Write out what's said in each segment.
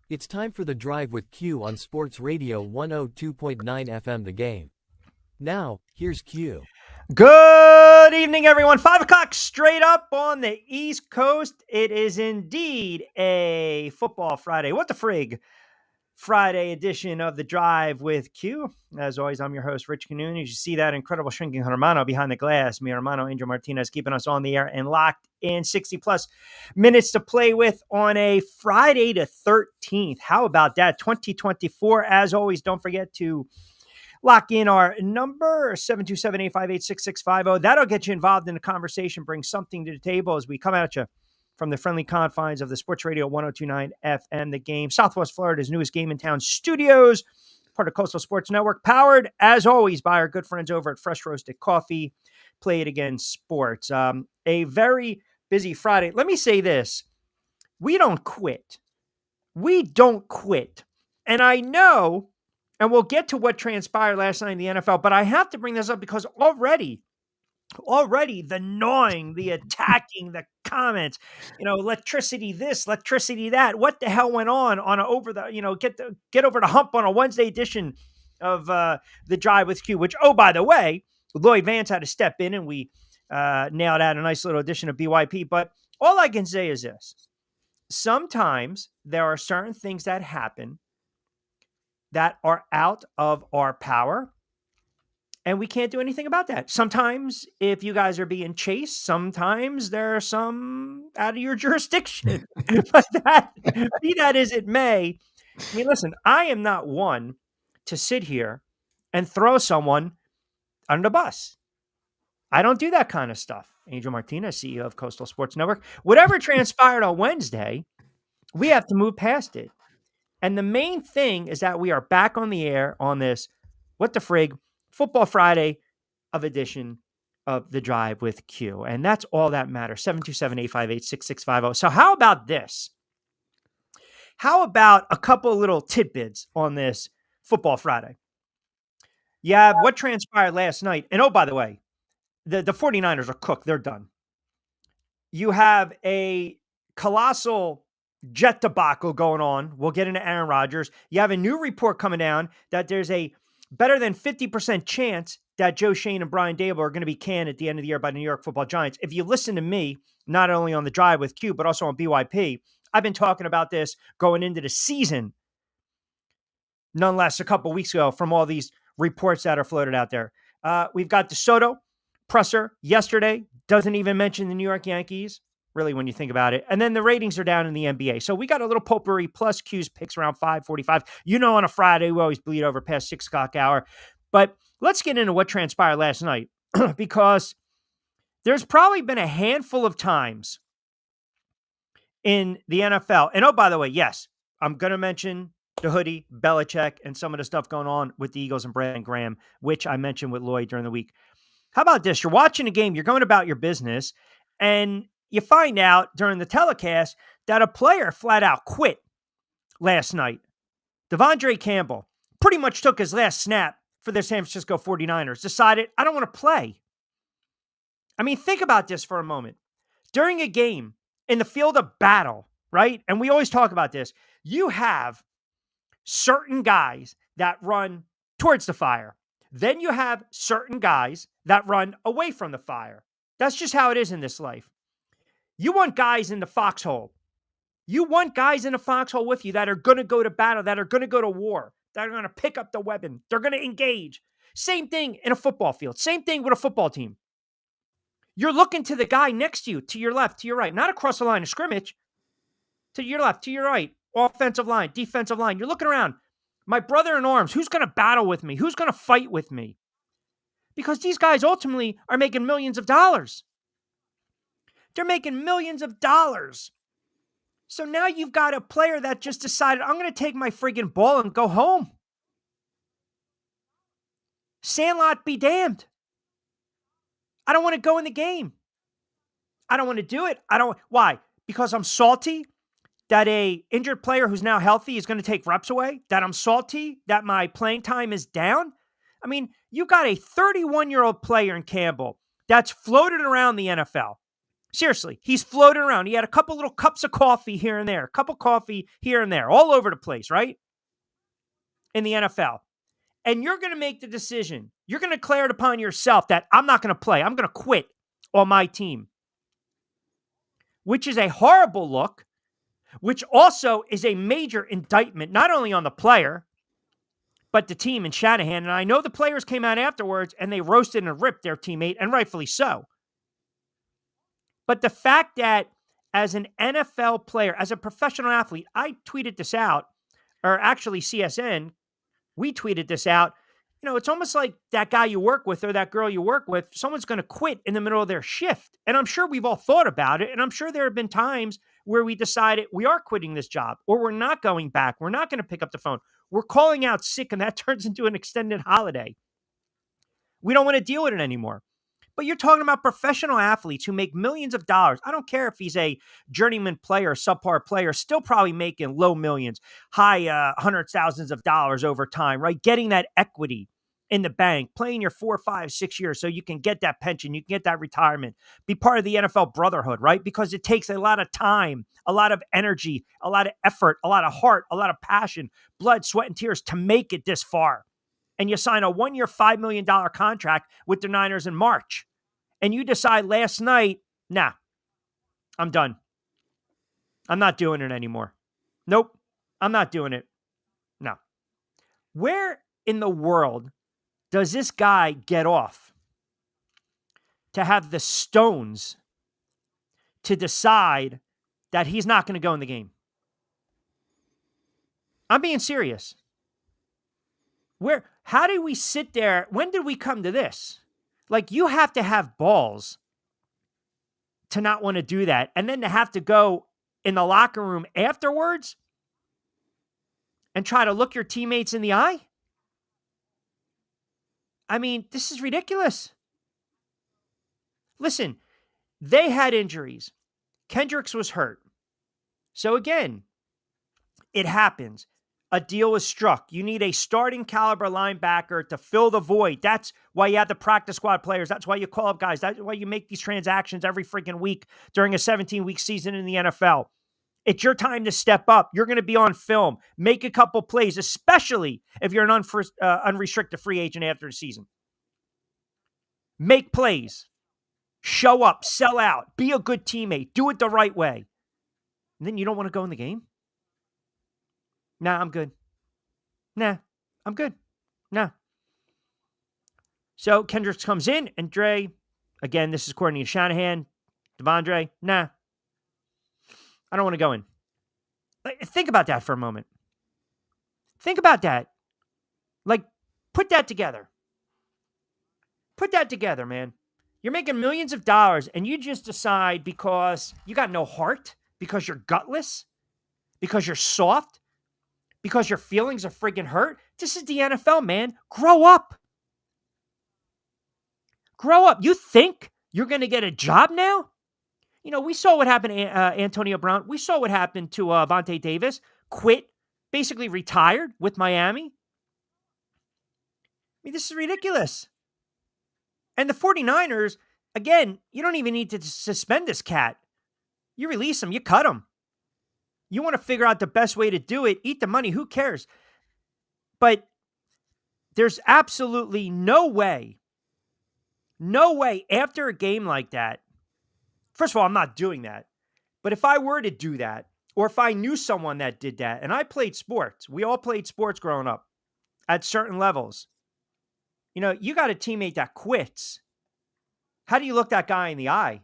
It's time for the drive with Q on Sports Radio 102.9 FM The Game. Now, here's Q. Good evening, everyone. 5 o'clock straight up on the East Coast. It is indeed a football Friday. What the frig? Friday edition of the Drive with Q. As always, I'm your host, Rich Canoon. You see that incredible shrinking hermano behind the glass. Mi hermano, Angel Martinez, keeping us on the air and locked in. 60-plus minutes to play with on a Friday the 13th. How about that? 2024. As always, don't forget to lock in our number, 727-858-6650. That'll get you involved in the conversation, bring something to the table as we come at you from the friendly confines of the Sports Radio 102.9 FM The Game, Southwest Florida's newest game in town studios, part of Coastal Sports Network, powered, as always, by our good friends over at Fresh Roasted Coffee. Play It Again Sports. A very busy Friday. Let me say this. We don't quit. We don't quit. And I know, and we'll get to what transpired last night in the NFL, but I have to bring this up because already the gnawing, the attacking, the comments, electricity this, electricity that, what the hell went on get over the hump on a Wednesday edition of the Drive with Q, which, oh, by the way, Lloyd Vance had to step in and we nailed out a nice little edition of BYP. But all I can say is this. Sometimes there are certain things that happen that are out of our power, and we can't do anything about that. Sometimes if you guys are being chased, sometimes there are some out of your jurisdiction. But be that as it may, I mean, listen, I am not one to sit here and throw someone under the bus. I don't do that kind of stuff. Angel Martinez, CEO of Coastal Sports Network. Whatever transpired on Wednesday, we have to move past it. And the main thing is that we are back on the air on this, what the frig, Football Friday of edition of the Drive with Q. And that's all that matters. 727-858-6650. So how about this? How about a couple of little tidbits on this Football Friday? You have what transpired last night. And oh, by the way, the 49ers are cooked. They're done. You have a colossal jet debacle going on. We'll get into Aaron Rodgers. You have a new report coming down that there's a better than 50% chance that Joe Schoen and Brian Daboll are going to be canned at the end of the year by the New York Football Giants. If you listen to me, not only on the Drive with Q, but also on BYP, I've been talking about this going into the season, none less a couple weeks ago, from all these reports that are floated out there. We've got DeSoto presser yesterday, doesn't even mention the New York Yankees, really, when you think about it. And then the ratings are down in the NBA. So we got a little potpourri plus Q's picks around 5:45. On a Friday, we always bleed over past 6 o'clock hour. But let's get into what transpired last night because there's probably been a handful of times in the NFL. And oh, by the way, yes, I'm going to mention the hoodie, Belichick, and some of the stuff going on with the Eagles and Brandon Graham, which I mentioned with Lloyd during the week. How about this? You're watching a game, you're going about your business, and you find out during the telecast that a player flat out quit last night. Devondre Campbell pretty much took his last snap for the San Francisco 49ers, decided, I don't want to play. I mean, think about this for a moment. During a game in the field of battle, right? And we always talk about this. You have certain guys that run towards the fire. Then you have certain guys that run away from the fire. That's just how it is in this life. You want guys in the foxhole. You want guys in the foxhole with you that are going to go to battle, that are going to go to war, that are going to pick up the weapon. They're going to engage. Same thing in a football field. Same thing with a football team. You're looking to the guy next to you, to your left, to your right, not across the line of scrimmage, to your left, to your right, offensive line, defensive line. You're looking around. My brother in arms, who's going to battle with me? Who's going to fight with me? Because these guys ultimately are making millions of dollars. They're making millions of dollars. So now you've got a player that just decided, I'm going to take my friggin' ball and go home. Sandlot be damned. I don't want to go in the game. I don't want to do it. Why? Because I'm salty that a injured player who's now healthy is going to take reps away, that I'm salty that my playing time is down. I mean, you got a 31-year-old player in Campbell that's floated around the NFL. Seriously, he's floating around. He had a couple little cups of coffee here and there, a cup of coffee here and there, all over the place, right? In the NFL. And you're going to make the decision. You're going to declare it upon yourself that I'm not going to play. I'm going to quit on my team, which is a horrible look, which also is a major indictment, not only on the player, but the team and Shanahan. And I know the players came out afterwards and they roasted and ripped their teammate, and rightfully so. But the fact that as an NFL player, as a professional athlete, I tweeted this out, or actually CSN, we tweeted this out. You know, it's almost like that guy you work with or that girl you work with, someone's going to quit in the middle of their shift. And I'm sure we've all thought about it. And I'm sure there have been times where we decided we are quitting this job, or we're not going back. We're not going to pick up the phone. We're calling out sick, and that turns into an extended holiday. We don't want to deal with it anymore. But you're talking about professional athletes who make millions of dollars. I don't care if he's a journeyman player, subpar player, still probably making low millions, high hundreds, thousands of dollars over time, right? Getting that equity in the bank, playing your 4, 5, 6 years so you can get that pension, you can get that retirement, be part of the NFL brotherhood, right? Because it takes a lot of time, a lot of energy, a lot of effort, a lot of heart, a lot of passion, blood, sweat, and tears to make it this far. And you sign a 1-year, $5 million contract with the Niners in March. And you decide last night, nah, I'm done. I'm not doing it anymore. Nope, I'm not doing it. No. Where in the world does this guy get off to have the stones to decide that he's not going to go in the game? I'm being serious. How do we sit there? When did we come to this? Like, you have to have balls to not want to do that. And then to have to go in the locker room afterwards and try to look your teammates in the eye. I mean, this is ridiculous. Listen, they had injuries. Kendricks was hurt. So again, it happens. A deal was struck. You need a starting caliber linebacker to fill the void. That's why you have the practice squad players. That's why you call up guys. That's why you make these transactions every freaking week during a 17-week season in the NFL. It's your time to step up. You're going to be on film. Make a couple plays, especially if you're an unrestricted free agent after the season. Make plays. Show up. Sell out. Be a good teammate. Do it the right way. And then you don't want to go in the game? Nah, I'm good. Nah, I'm good. Nah. So Kendricks comes in, and Dre, again, this is according to Shanahan, Devondre, nah. I don't want to go in. Think about that for a moment. Think about that. Like, put that together. Put that together, man. You're making millions of dollars, and you just decide because you got no heart, because you're gutless, because you're soft, because your feelings are friggin' hurt. This is the NFL, man. Grow up. Grow up. You think you're going to get a job now? You know, we saw what happened to Antonio Brown. We saw what happened to Vontae Davis. Quit, basically retired with Miami. I mean, this is ridiculous. And the 49ers, again, you don't even need to suspend this cat. You release him. You cut him. You want to figure out the best way to do it. Eat the money. Who cares? But there's absolutely no way after a game like that. First of all, I'm not doing that. But if I were to do that, or if I knew someone that did that, and I played sports, we all played sports growing up at certain levels. You know, you got a teammate that quits. How do you look that guy in the eye?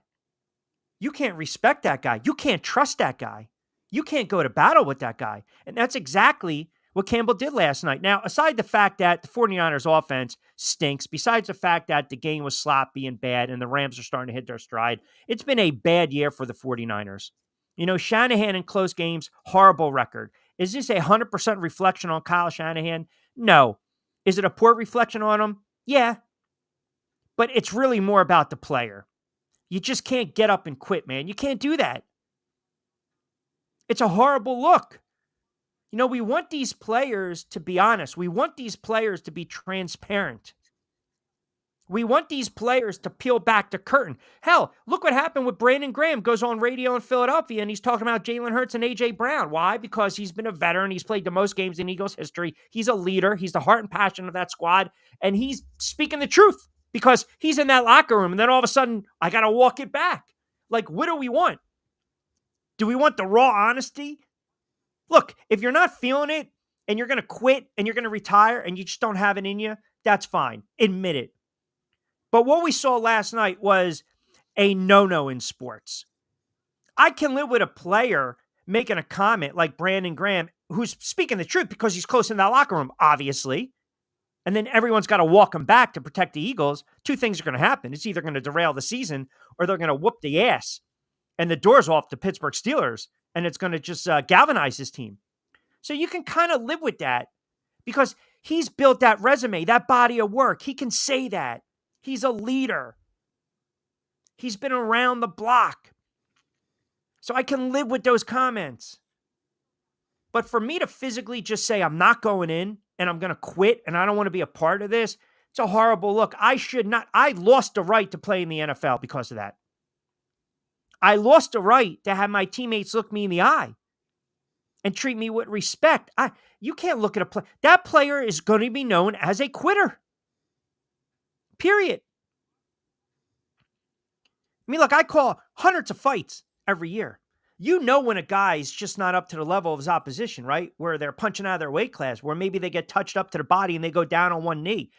You can't respect that guy. You can't trust that guy. You can't go to battle with that guy. And that's exactly what Campbell did last night. Now, aside the fact that the 49ers offense stinks, besides the fact that the game was sloppy and bad and the Rams are starting to hit their stride, it's been a bad year for the 49ers. You know, Shanahan in close games, horrible record. Is this a 100% reflection on Kyle Shanahan? No. Is it a poor reflection on him? Yeah. But it's really more about the player. You just can't get up and quit, man. You can't do that. It's a horrible look. You know, we want these players to be honest. We want these players to be transparent. We want these players to peel back the curtain. Hell, look what happened with Brandon Graham. Goes on radio in Philadelphia, and he's talking about Jalen Hurts and A.J. Brown. Why? Because he's been a veteran. He's played the most games in Eagles history. He's a leader. He's the heart and passion of that squad, and he's speaking the truth because he's in that locker room, and then all of a sudden, I got to walk it back. Like, what do we want? Do we want the raw honesty? Look, if you're not feeling it, and you're going to quit, and you're going to retire, and you just don't have it in you, that's fine. Admit it. But what we saw last night was a no-no in sports. I can live with a player making a comment like Brandon Graham, who's speaking the truth because he's close in that locker room, obviously. And then everyone's got to walk him back to protect the Eagles. Two things are going to happen. It's either going to derail the season or they're going to whoop the ass and the doors off the Pittsburgh Steelers, and it's going to just galvanize his team. So you can kind of live with that because he's built that resume, that body of work. He can say that. He's a leader. He's been around the block. So I can live with those comments. But for me to physically just say, I'm not going in and I'm going to quit and I don't want to be a part of this, it's a horrible look. I lost the right to play in the NFL because of that. I lost the right to have my teammates look me in the eye and treat me with respect. You can't look at a player. That player is going to be known as a quitter. Period. I mean, look, I call hundreds of fights every year. You know when a guy's just not up to the level of his opposition, right? Where they're punching out of their weight class, where maybe they get touched up to the body and they go down on one knee.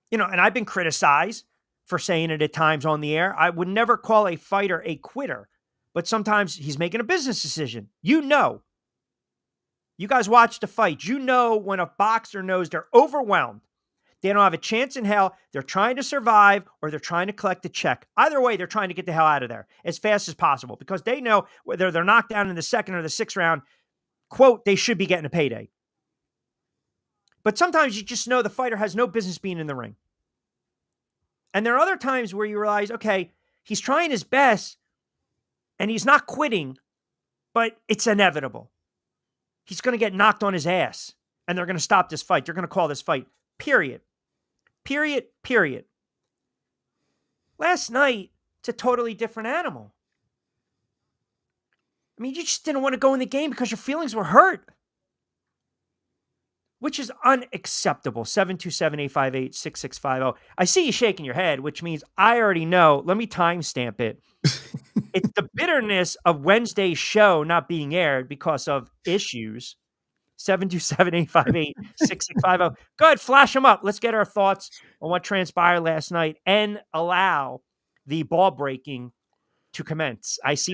You know, and I've been criticized for saying it at times on the air. I would never call a fighter a quitter, but sometimes he's making a business decision. You know. You guys watch the fight. You know when a boxer knows they're overwhelmed. They don't have a chance in hell. They're trying to survive or they're trying to collect a check. Either way, they're trying to get the hell out of there as fast as possible because they know whether they're knocked down in the second or the sixth round, quote, they should be getting a payday. But sometimes you just know the fighter has no business being in the ring. And there are other times where you realize, okay, he's trying his best and he's not quitting, but it's inevitable. He's going to get knocked on his ass and they're going to stop this fight. They're going to call this fight, period. Period. Last night, it's a totally different animal. I mean, you just didn't want to go in the game because your feelings were hurt, which is unacceptable. 727-858-6650. I see you shaking your head, which means I already know. Let me timestamp it. It's the bitterness of Wednesday's show not being aired because of issues. 727-858-6650. Go ahead, flash them up. Let's get our thoughts on what transpired last night and allow the ball breaking to commence. I see.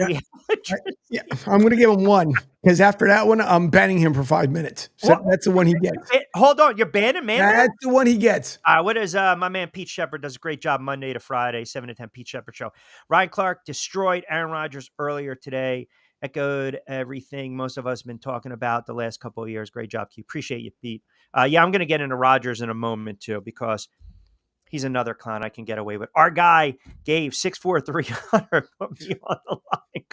Yeah, I'm going to give him one because after that one, I'm banning him for 5 minutes. So that's the one he gets. Hold on, you're banning, man? That's the one he gets. What is my man Pete Shepard does a great job Monday to Friday, 7 to 10 Pete Shepard Show. Ryan Clark destroyed Aaron Rodgers earlier today. Echoed everything most of us have been talking about the last couple of years. Great job, Q. Appreciate you, Pete. Yeah, I'm going to get into Rodgers in a moment, too, because he's another clown I can get away with. Our guy, Gabe, 6'4", put me on the line.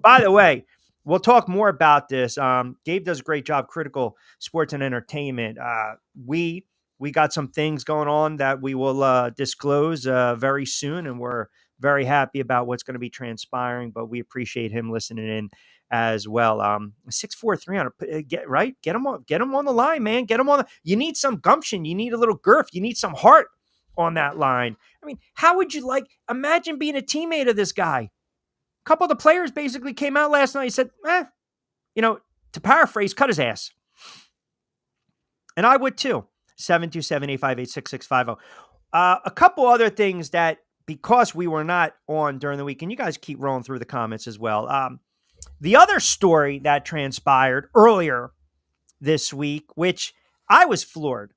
By the way, we'll talk more about this. Gabe does a great job, Critical Sports and Entertainment. We got some things going on that we will disclose very soon, and we're very happy about what's going to be transpiring, but we appreciate him listening in as well. 6'4", get him on the line, man. Get him on. You need some gumption. You need a little girth. You need some heart on that line. I mean, how would you imagine being a teammate of this guy? A couple of the players basically came out last night and said, to paraphrase, cut his ass. And I would too. 727-858-6650. A couple other things that, because we were not on during the week, and you guys keep rolling through the comments as well. The other story that transpired earlier this week, which I was floored.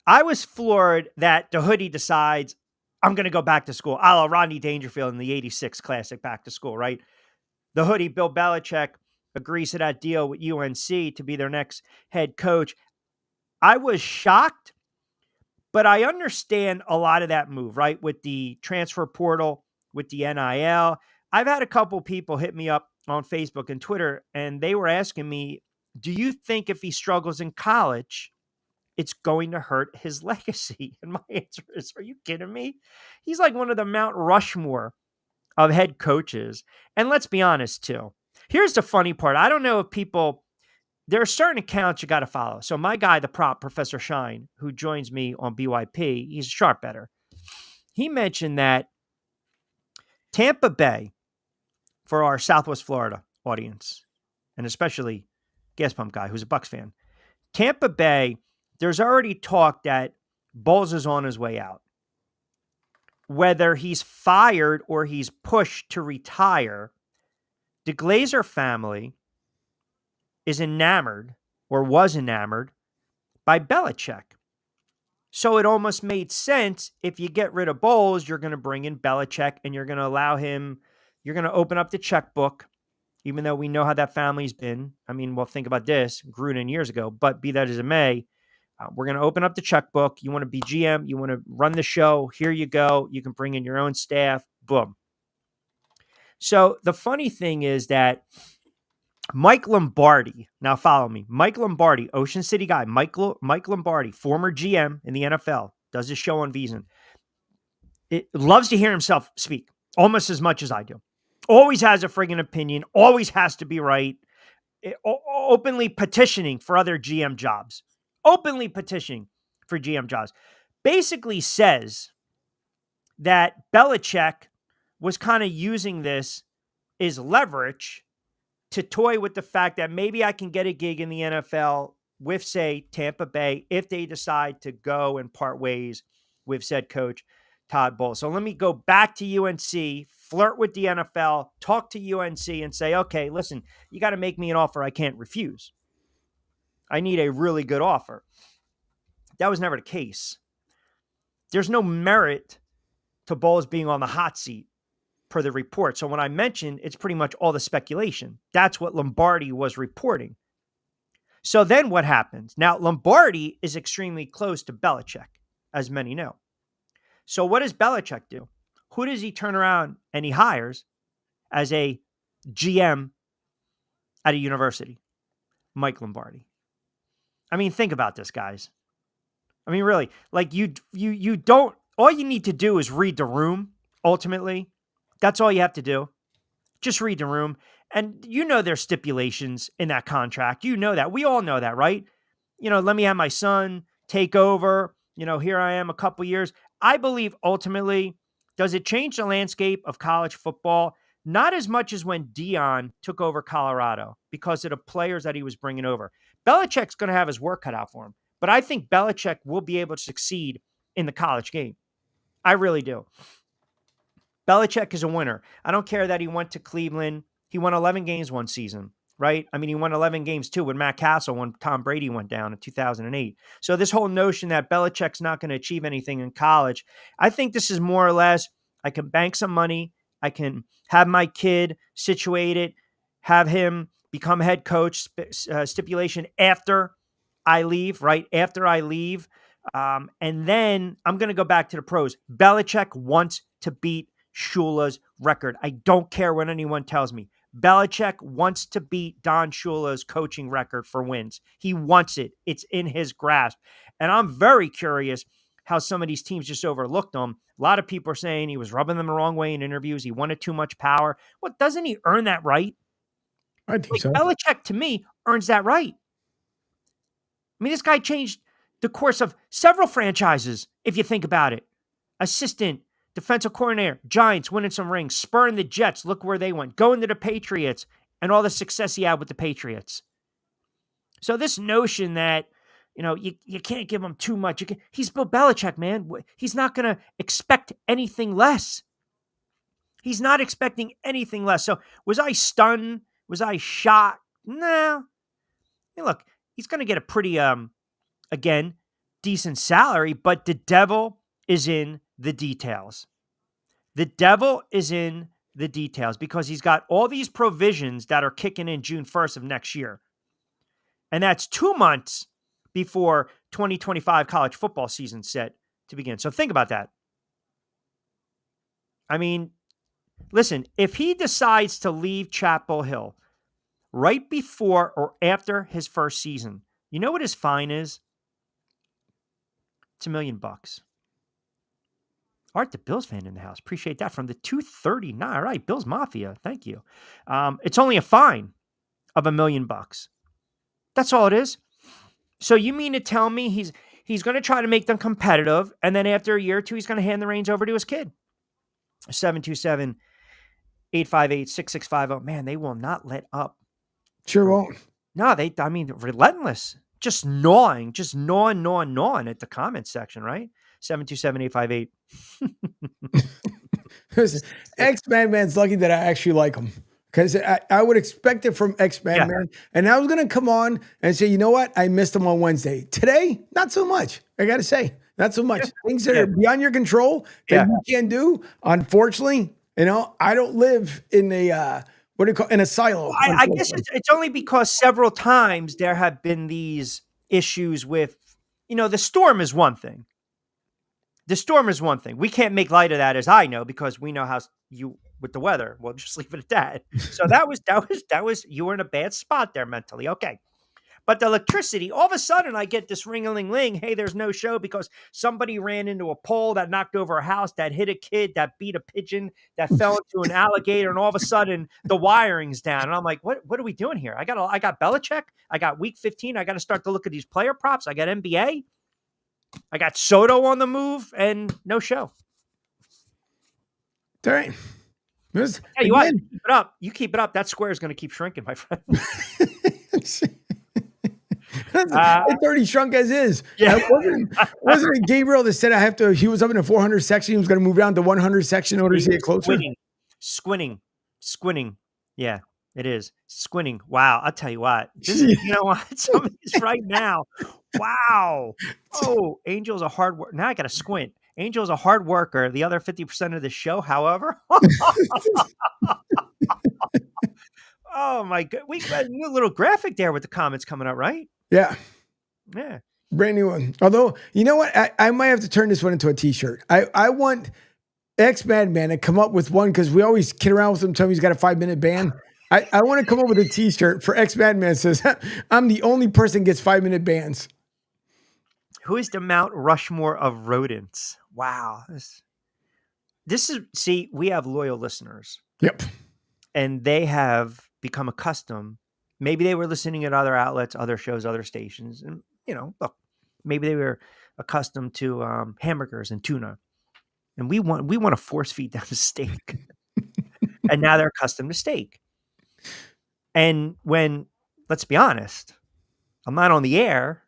I was floored that the hoodie decides I'm going to go back to school, a la Rodney Dangerfield in the 86 Classic Back to School, right? The hoodie, Bill Belichick, agrees to that deal with UNC to be their next head coach. I was shocked. But I understand a lot of that move, right? With the transfer portal, with the NIL. I've had a couple people hit me up on Facebook and Twitter, and they were asking me, do you think if he struggles in college, it's going to hurt his legacy. And my answer is, are you kidding me? He's like one of the Mount Rushmore of head coaches. And let's be honest, too. Here's the funny part. I don't know if people, there are certain accounts you got to follow. So my guy, the prop, Professor Shine, who joins me on BYP, he's a sharp better. He mentioned that Tampa Bay, for our Southwest Florida audience, and especially Gas Pump Guy, who's a Bucks fan, Tampa Bay, there's already talk that Bowles is on his way out. Whether he's fired or he's pushed to retire, the Glazer family is enamored or was enamored by Belichick. So it almost made sense if you get rid of Bowles, you're going to bring in Belichick and you're going to allow him, you're going to open up the checkbook, even though we know how that family's been. I mean, well, think about this, Gruden years ago, but be that as it may, we're going to open up the checkbook. You want to be GM, you want to run the show, here you go. You can bring in your own staff, boom. So the funny thing is that Mike Lombardi, now follow me, Mike Lombardi, Ocean City guy, Mike Lombardi, former GM in the NFL, does his show on VSiN. It loves to hear himself speak almost as much as I do. Always has a friggin' opinion, always has to be right, openly petitioning for other GM jobs. Openly petitioning for GM jobs. Basically says that Belichick was kind of using this as leverage to toy with the fact that maybe I can get a gig in the NFL with, say, Tampa Bay if they decide to go and part ways with said coach Todd Bowles. So let me go back to UNC, flirt with the NFL, talk to UNC and say, okay, listen, you got to make me an offer I can't refuse. I need a really good offer. That was never the case. There's no merit to Bowles being on the hot seat per the report. So when I mentioned, it's pretty much all the speculation. That's what Lombardi was reporting. So then what happens? Now, Lombardi is extremely close to Belichick, as many know. So what does Belichick do? Who does he turn around and he hires as a GM at a university? Mike Lombardi. I mean, think about this, guys. I mean, really, like you don't, all you need to do is read the room, ultimately. That's all you have to do. Just read the room. And you know there's stipulations in that contract. You know that. We all know that, right? You know, let me have my son take over. You know, here I am a couple years. I believe ultimately, does it change the landscape of college football? Not as much as when Deion took over Colorado because of the players that he was bringing over. Belichick's going to have his work cut out for him. But I think Belichick will be able to succeed in the college game. I really do. Belichick is a winner. I don't care that he went to Cleveland. He won 11 games one season, right? I mean, he won 11 games too with Matt Castle when Tom Brady went down in 2008. So this whole notion that Belichick's not going to achieve anything in college, I think this is more or less, I can bank some money. I can have my kid situated, have him become head coach, stipulation after I leave, right? After I leave. And then I'm going to go back to the pros. Belichick wants to beat Shula's record. I don't care what anyone tells me. Belichick wants to beat Don Shula's coaching record for wins. He wants it. It's in his grasp. And I'm very curious how some of these teams just overlooked him. A lot of people are saying he was rubbing them the wrong way in interviews. He wanted too much power. Well, doesn't he earn that right? I think so. Belichick, to me, earns that right. I mean, this guy changed the course of several franchises, if you think about it. Assistant, defensive coordinator, Giants winning some rings, spurring the Jets, look where they went, going to the Patriots, and all the success he had with the Patriots. So this notion that, you know, you can't give him too much. He's Bill Belichick, man. He's not going to expect anything less. He's not expecting anything less. So was I stunned? Was I shocked? No. Hey, look, he's going to get a pretty, again, decent salary, but the devil is in the details. The devil is in the details because he's got all these provisions that are kicking in June 1st of next year. And that's 2 months before 2025 college football season set to begin. So think about that. I mean, listen, if he decides to leave Chapel Hill right before or after his first season, you know what his fine is? It's $1 million. Art the Bills fan in the house. Appreciate that. From the 239. All right, Bills Mafia. Thank you. It's only a fine of $1 million. That's all it is. So you mean to tell me he's going to try to make them competitive, and then after a year or two, he's going to hand the reins over to his kid? 727-858-6650. Man, they will not let up. Sure won't. No, relentless. Just gnawing at the comment section, right? 727-858. X-Madman's lucky that I actually like him. Because I would expect it from X-Madman. Yeah. And I was going to come on and say, you know what? I missed him on Wednesday. Today, not so much. I got to say, not so much. Things that are beyond your control that you can't do. Unfortunately, I don't live in a, in a silo. I guess it's only because several times there have been these issues with, the storm is one thing. The storm is one thing. We can't make light of that, as I know, because we know how you with the weather. We'll just leave it at that. So that was you were in a bad spot there mentally. Okay. But the electricity, all of a sudden I get this ring-a-ling-ling. Hey, there's no show because somebody ran into a pole that knocked over a house, that hit a kid, that beat a pigeon, that fell into an alligator, and all of a sudden the wiring's down. And I'm like, what are we doing here? I got Belichick. I got week 15. I got to start to look at these player props. I got NBA. I got Soto on the move, and no show. All right. Hey, you what? Keep it up. You keep it up. That square is going to keep shrinking, my friend. It's already shrunk as is. Yeah. Wasn't it Gabriel that said he was up in the 400 section. He was going to move down to 100 section in order to see it closer? Squinting. Yeah, it is. Squinting. Wow. I'll tell you what. You know what? Some of these right now. Wow. Oh, Angel's a hard worker. Now I got to squint. Angel's a hard worker. The other 50% of the show, however. Oh, my God. We got a new little graphic there with the comments coming up, right? Yeah. Yeah. Brand new one. Although, you know what? I might have to turn this one into a t-shirt. I want X-Madman to come up with one because we always kid around with him until he's got a 5-minute ban. I want to come up with a t-shirt for X-Madman says, I'm the only person gets 5-minute bans. Who is the Mount Rushmore of rodents? Wow. This is, see, we have loyal listeners. Yep. And they have become accustomed. Maybe they were listening at other outlets, other shows, other stations. And, look, maybe they were accustomed to hamburgers and tuna. And we want to force feed them steak. And now they're accustomed to steak. And when, let's be honest, I'm not on the air.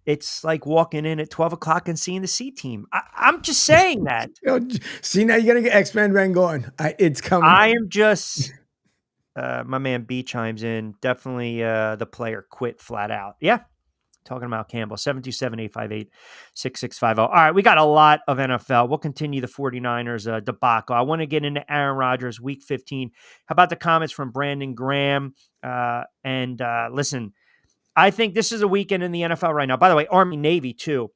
It's like walking in at 12 o'clock and seeing the C team. I'm just saying that. See, now you got to get X-Madman going. It's coming. I am just, my man B chimes in. Definitely the player quit flat out. Yeah. Talking about Campbell. 727-858-6650. All right. We got a lot of NFL. We'll continue the 49ers debacle. I want to get into Aaron Rodgers week 15. How about the comments from Brandon Graham? Listen, I think this is a weekend in the NFL right now. By the way, Army-Navy too,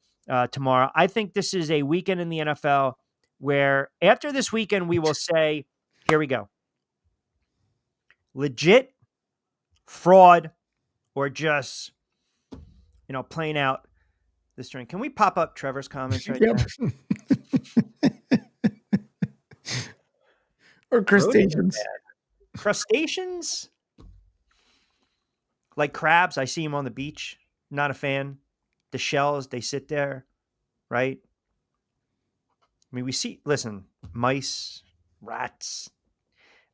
tomorrow. I think this is a weekend in the NFL where after this weekend, we will say, here we go. Legit, fraud, or just, playing out the string. Can we pop up Trevor's comments right now? Or crustaceans. Crustaceans? Like crabs, I see them on the beach. Not a fan. The shells, they sit there, right? I mean, listen, mice, rats.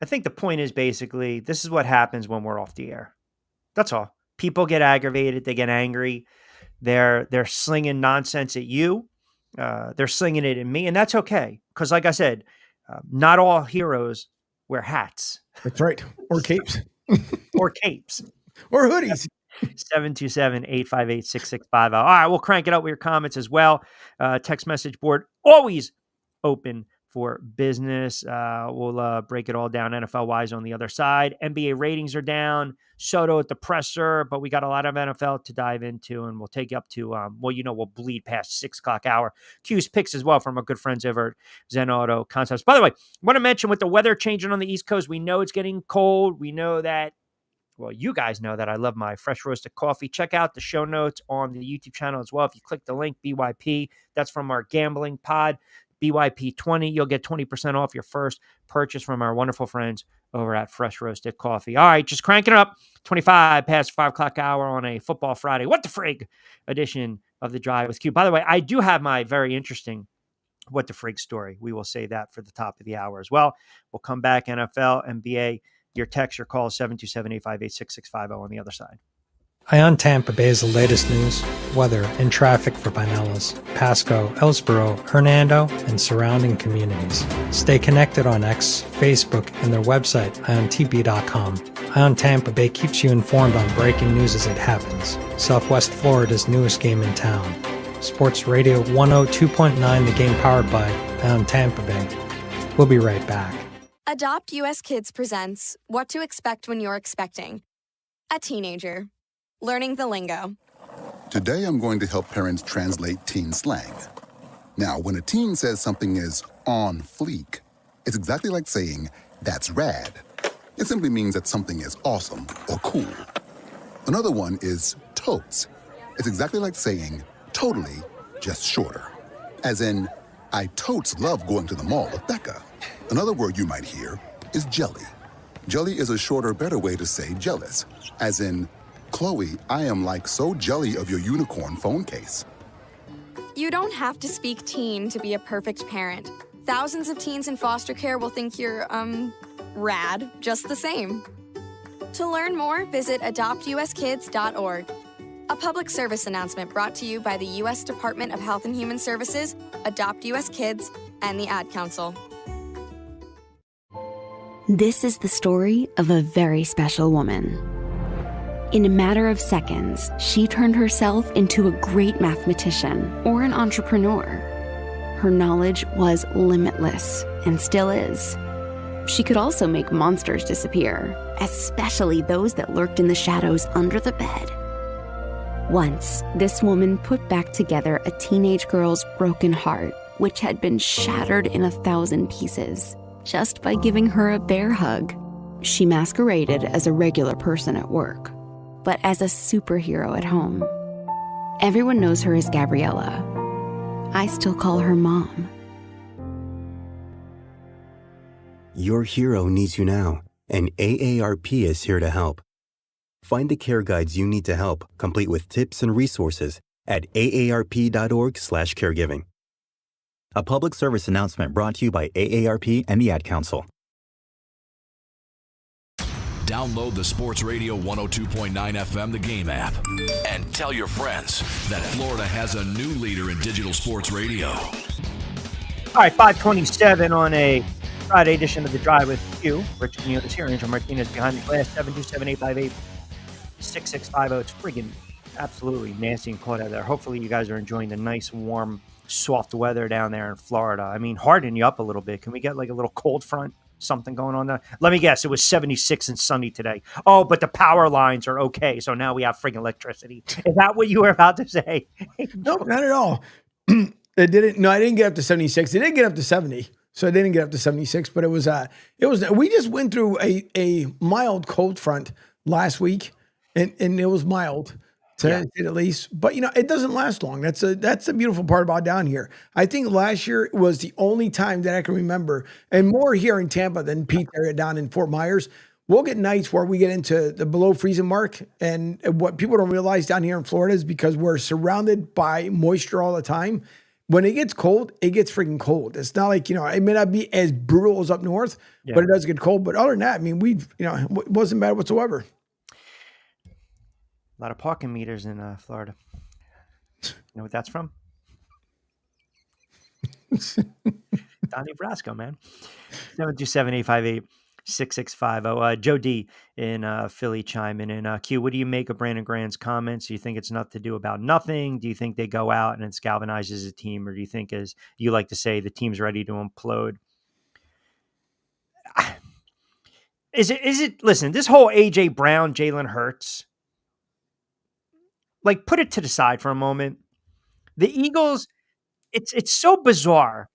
I think the point is basically, this is what happens when we're off the air. That's all. People get aggravated. They get angry. They're slinging nonsense at you. They're slinging it at me. And that's okay. Because like I said, not all heroes wear hats. That's right. Or capes. Or capes. Or hoodies. 727-858-6650. All right, we'll crank it up with your comments as well. Text message board always open for business. We'll break it all down NFL-wise on the other side. NBA ratings are down. Soto at the presser, but we got a lot of NFL to dive into, and we'll take you up to, we'll bleed past 6 o'clock hour. Q's picks as well from our good friends over at Zen Auto Concepts. By the way, I want to mention with the weather changing on the East Coast, we know it's getting cold. We know that Well, you guys know that I love my fresh roasted coffee. Check out the show notes on the YouTube channel as well. If you click the link, BYP, that's from our gambling pod, BYP20. You'll get 20% off your first purchase from our wonderful friends over at Fresh Roasted Coffee. All right, just cranking it up. 25 past 5 o'clock hour on a Football Friday. What the frig edition of the Drive with Q. By the way, I do have my very interesting what the frig story. We will say that for the top of the hour as well. We'll come back NFL, NBA. Your text or call 727-858-6650 on the other side. Ion Tampa Bay is the latest news, weather, and traffic for Pinellas, Pasco, Ellsboro, Hernando, and surrounding communities. Stay connected on X, Facebook, and their website, iontp.com. Ion Tampa Bay keeps you informed on breaking news as it happens. Southwest Florida's newest game in town. Sports Radio 102.9, the game powered by Ion Tampa Bay. We'll be right back. Adopt US Kids presents What to Expect When You're Expecting. A teenager. Learning the lingo. Today I'm going to help parents translate teen slang. Now, when a teen says something is on fleek, it's exactly like saying, that's rad. It simply means that something is awesome or cool. Another one is totes. It's exactly like saying, totally, just shorter. As in, I totes love going to the mall with Becca. Another word you might hear is jelly. Jelly is a shorter, better way to say jealous. As in, Chloe, I am like so jelly of your unicorn phone case. You don't have to speak teen to be a perfect parent. Thousands of teens in foster care will think you're, rad just the same. To learn more, visit adoptuskids.org. A public service announcement brought to you by the U.S. Department of Health and Human Services, Adopt U.S. Kids, and the Ad Council. This is the story of a very special woman. In a matter of seconds, she turned herself into a great mathematician or an entrepreneur. Her knowledge was limitless and still is. She could also make monsters disappear, especially those that lurked in the shadows under the bed. Once, this woman put back together a teenage girl's broken heart, which had been shattered in 1,000 pieces, just by giving her a bear hug. She masqueraded as a regular person at work, but as a superhero at home. Everyone knows her as Gabriella. I still call her Mom. Your hero needs you now, and AARP is here to help. Find the care guides you need to help, complete with tips and resources at aarp.org/caregiving. A public service announcement brought to you by AARP and the Ad Council. Download the Sports Radio 102.9 FM The Game app and tell your friends that Florida has a new leader in digital sports radio. All right, 527 on a Friday edition of The Drive with Q. Rich Munoz here, Angel Martinez behind the glass, 727-858-6650. It's friggin' absolutely nasty and cold out there. Hopefully you guys are enjoying the nice, warm, soft weather down there in Florida. I mean, harden you up a little bit. Can we get like a little cold front? Something going on there. Let me guess. It was 76 and sunny today. Oh, but the power lines are okay. So now we have friggin' electricity. Is that what you were about to say? No, not at all. It didn't. No, I didn't get up to 76. It did get up to 70. So I didn't get up to 76, but it was, we just went through a mild cold front last week and it was mild to say the least, but it doesn't last long. That's the beautiful part about down here. I think last year was the only time that I can remember, and more here in Tampa than Pete's area down in Fort Myers. We'll get nights where we get into the below freezing mark. And what people don't realize down here in Florida is because we're surrounded by moisture all the time. When it gets cold, it gets freaking cold. It's not like, it may not be as brutal as up north, but it does get cold. But other than that, I mean, it wasn't bad whatsoever. A lot of parking meters in Florida. You know what that's from? Donnie Brasco, man. 727-858-6650. Joe D in Philly chiming in. Q, what do you make of Brandon Grant's comments? Do you think it's enough to do about nothing? Do you think they go out and it galvanizes a team? Or do you think, as you like to say, the team's ready to implode? Is it, listen, this whole A.J. Brown, Jalen Hurts, like, put it to the side for a moment. The Eagles, it's so bizarre.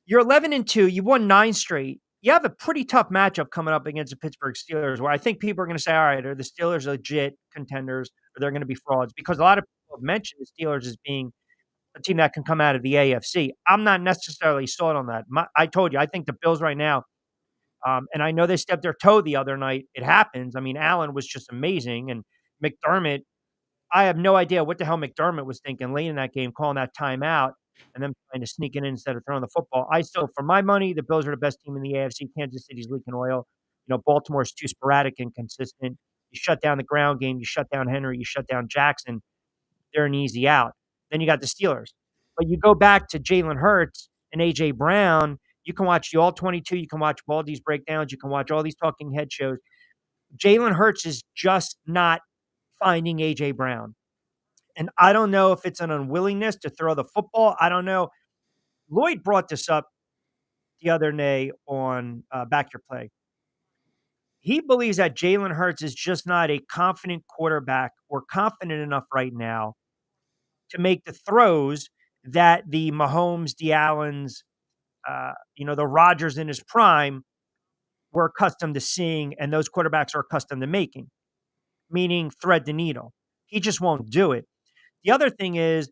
You're 11-2. You won 9 straight. you have a pretty tough matchup coming up against the Pittsburgh Steelers, where I think people are going to say, all right, are the Steelers legit contenders, or they're going to be frauds? Because a lot of people have mentioned the Steelers as being a team that can come out of the AFC. I'm not necessarily sold on that. I told you, I think the Bills right now, and I know they stepped their toe the other night. It happens. I mean, Allen was just amazing, and McDermott, I have no idea what the hell McDermott was thinking late in that game, calling that timeout and then trying to sneak it in instead of throwing the football. I still, for my money, the Bills are the best team in the AFC. Kansas City's leaking oil. Baltimore's too sporadic and consistent. You shut down the ground game. You shut down Henry. You shut down Jackson. They're an easy out. Then you got the Steelers. But you go back to Jalen Hurts and A.J. Brown. You can watch the All-22. You can watch Baldy's breakdowns. You can watch all these talking head shows. Jalen Hurts is just not finding A.J. Brown. And I don't know if it's an unwillingness to throw the football. I don't know. Lloyd brought this up the other day on Back Your Play. He believes that Jalen Hurts is just not a confident quarterback or confident enough right now to make the throws that the Mahomes, the Allens, the Rodgers in his prime were accustomed to seeing, and those quarterbacks are accustomed to making, meaning thread the needle. He just won't do it. The other thing is,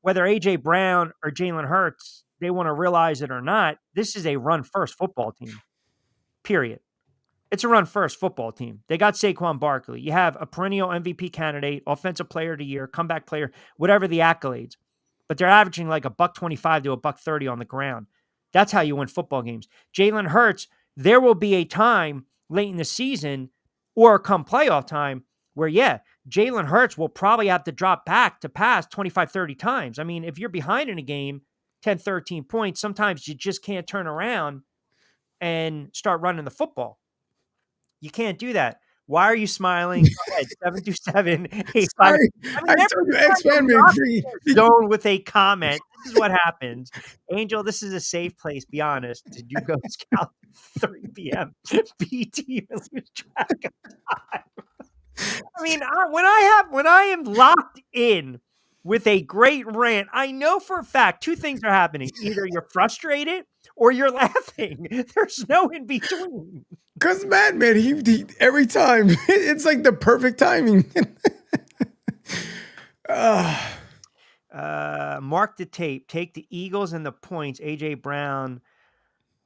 whether A.J. Brown or Jalen Hurts, they want to realize it or not, this is a run-first football team, period. It's a run-first football team. They got Saquon Barkley. You have a perennial MVP candidate, offensive player of the year, comeback player, whatever the accolades. But they're averaging like $125 to $130 on the ground. That's how you win football games. Jalen Hurts, there will be a time late in the season or come playoff time where, Jalen Hurts will probably have to drop back to pass 25, 30 times. I mean, if you're behind in a game, 10, 13 points, sometimes you just can't turn around and start running the football. You can't do that. Why are you smiling? Go ahead, 727-85. Sorry, I told you X-Men Man free. Zone with a comment. This is what happens. Angel, this is a safe place. Be honest. Did you go scout 3 p.m. BT and lose track of time? I mean, when I am locked in with a great rant, I know for a fact 2 things are happening. Either you're frustrated or you're laughing. There's no in between. Because Madman, he every time it's like the perfect timing. Mark the tape. Take the Eagles and the points. A.J. Brown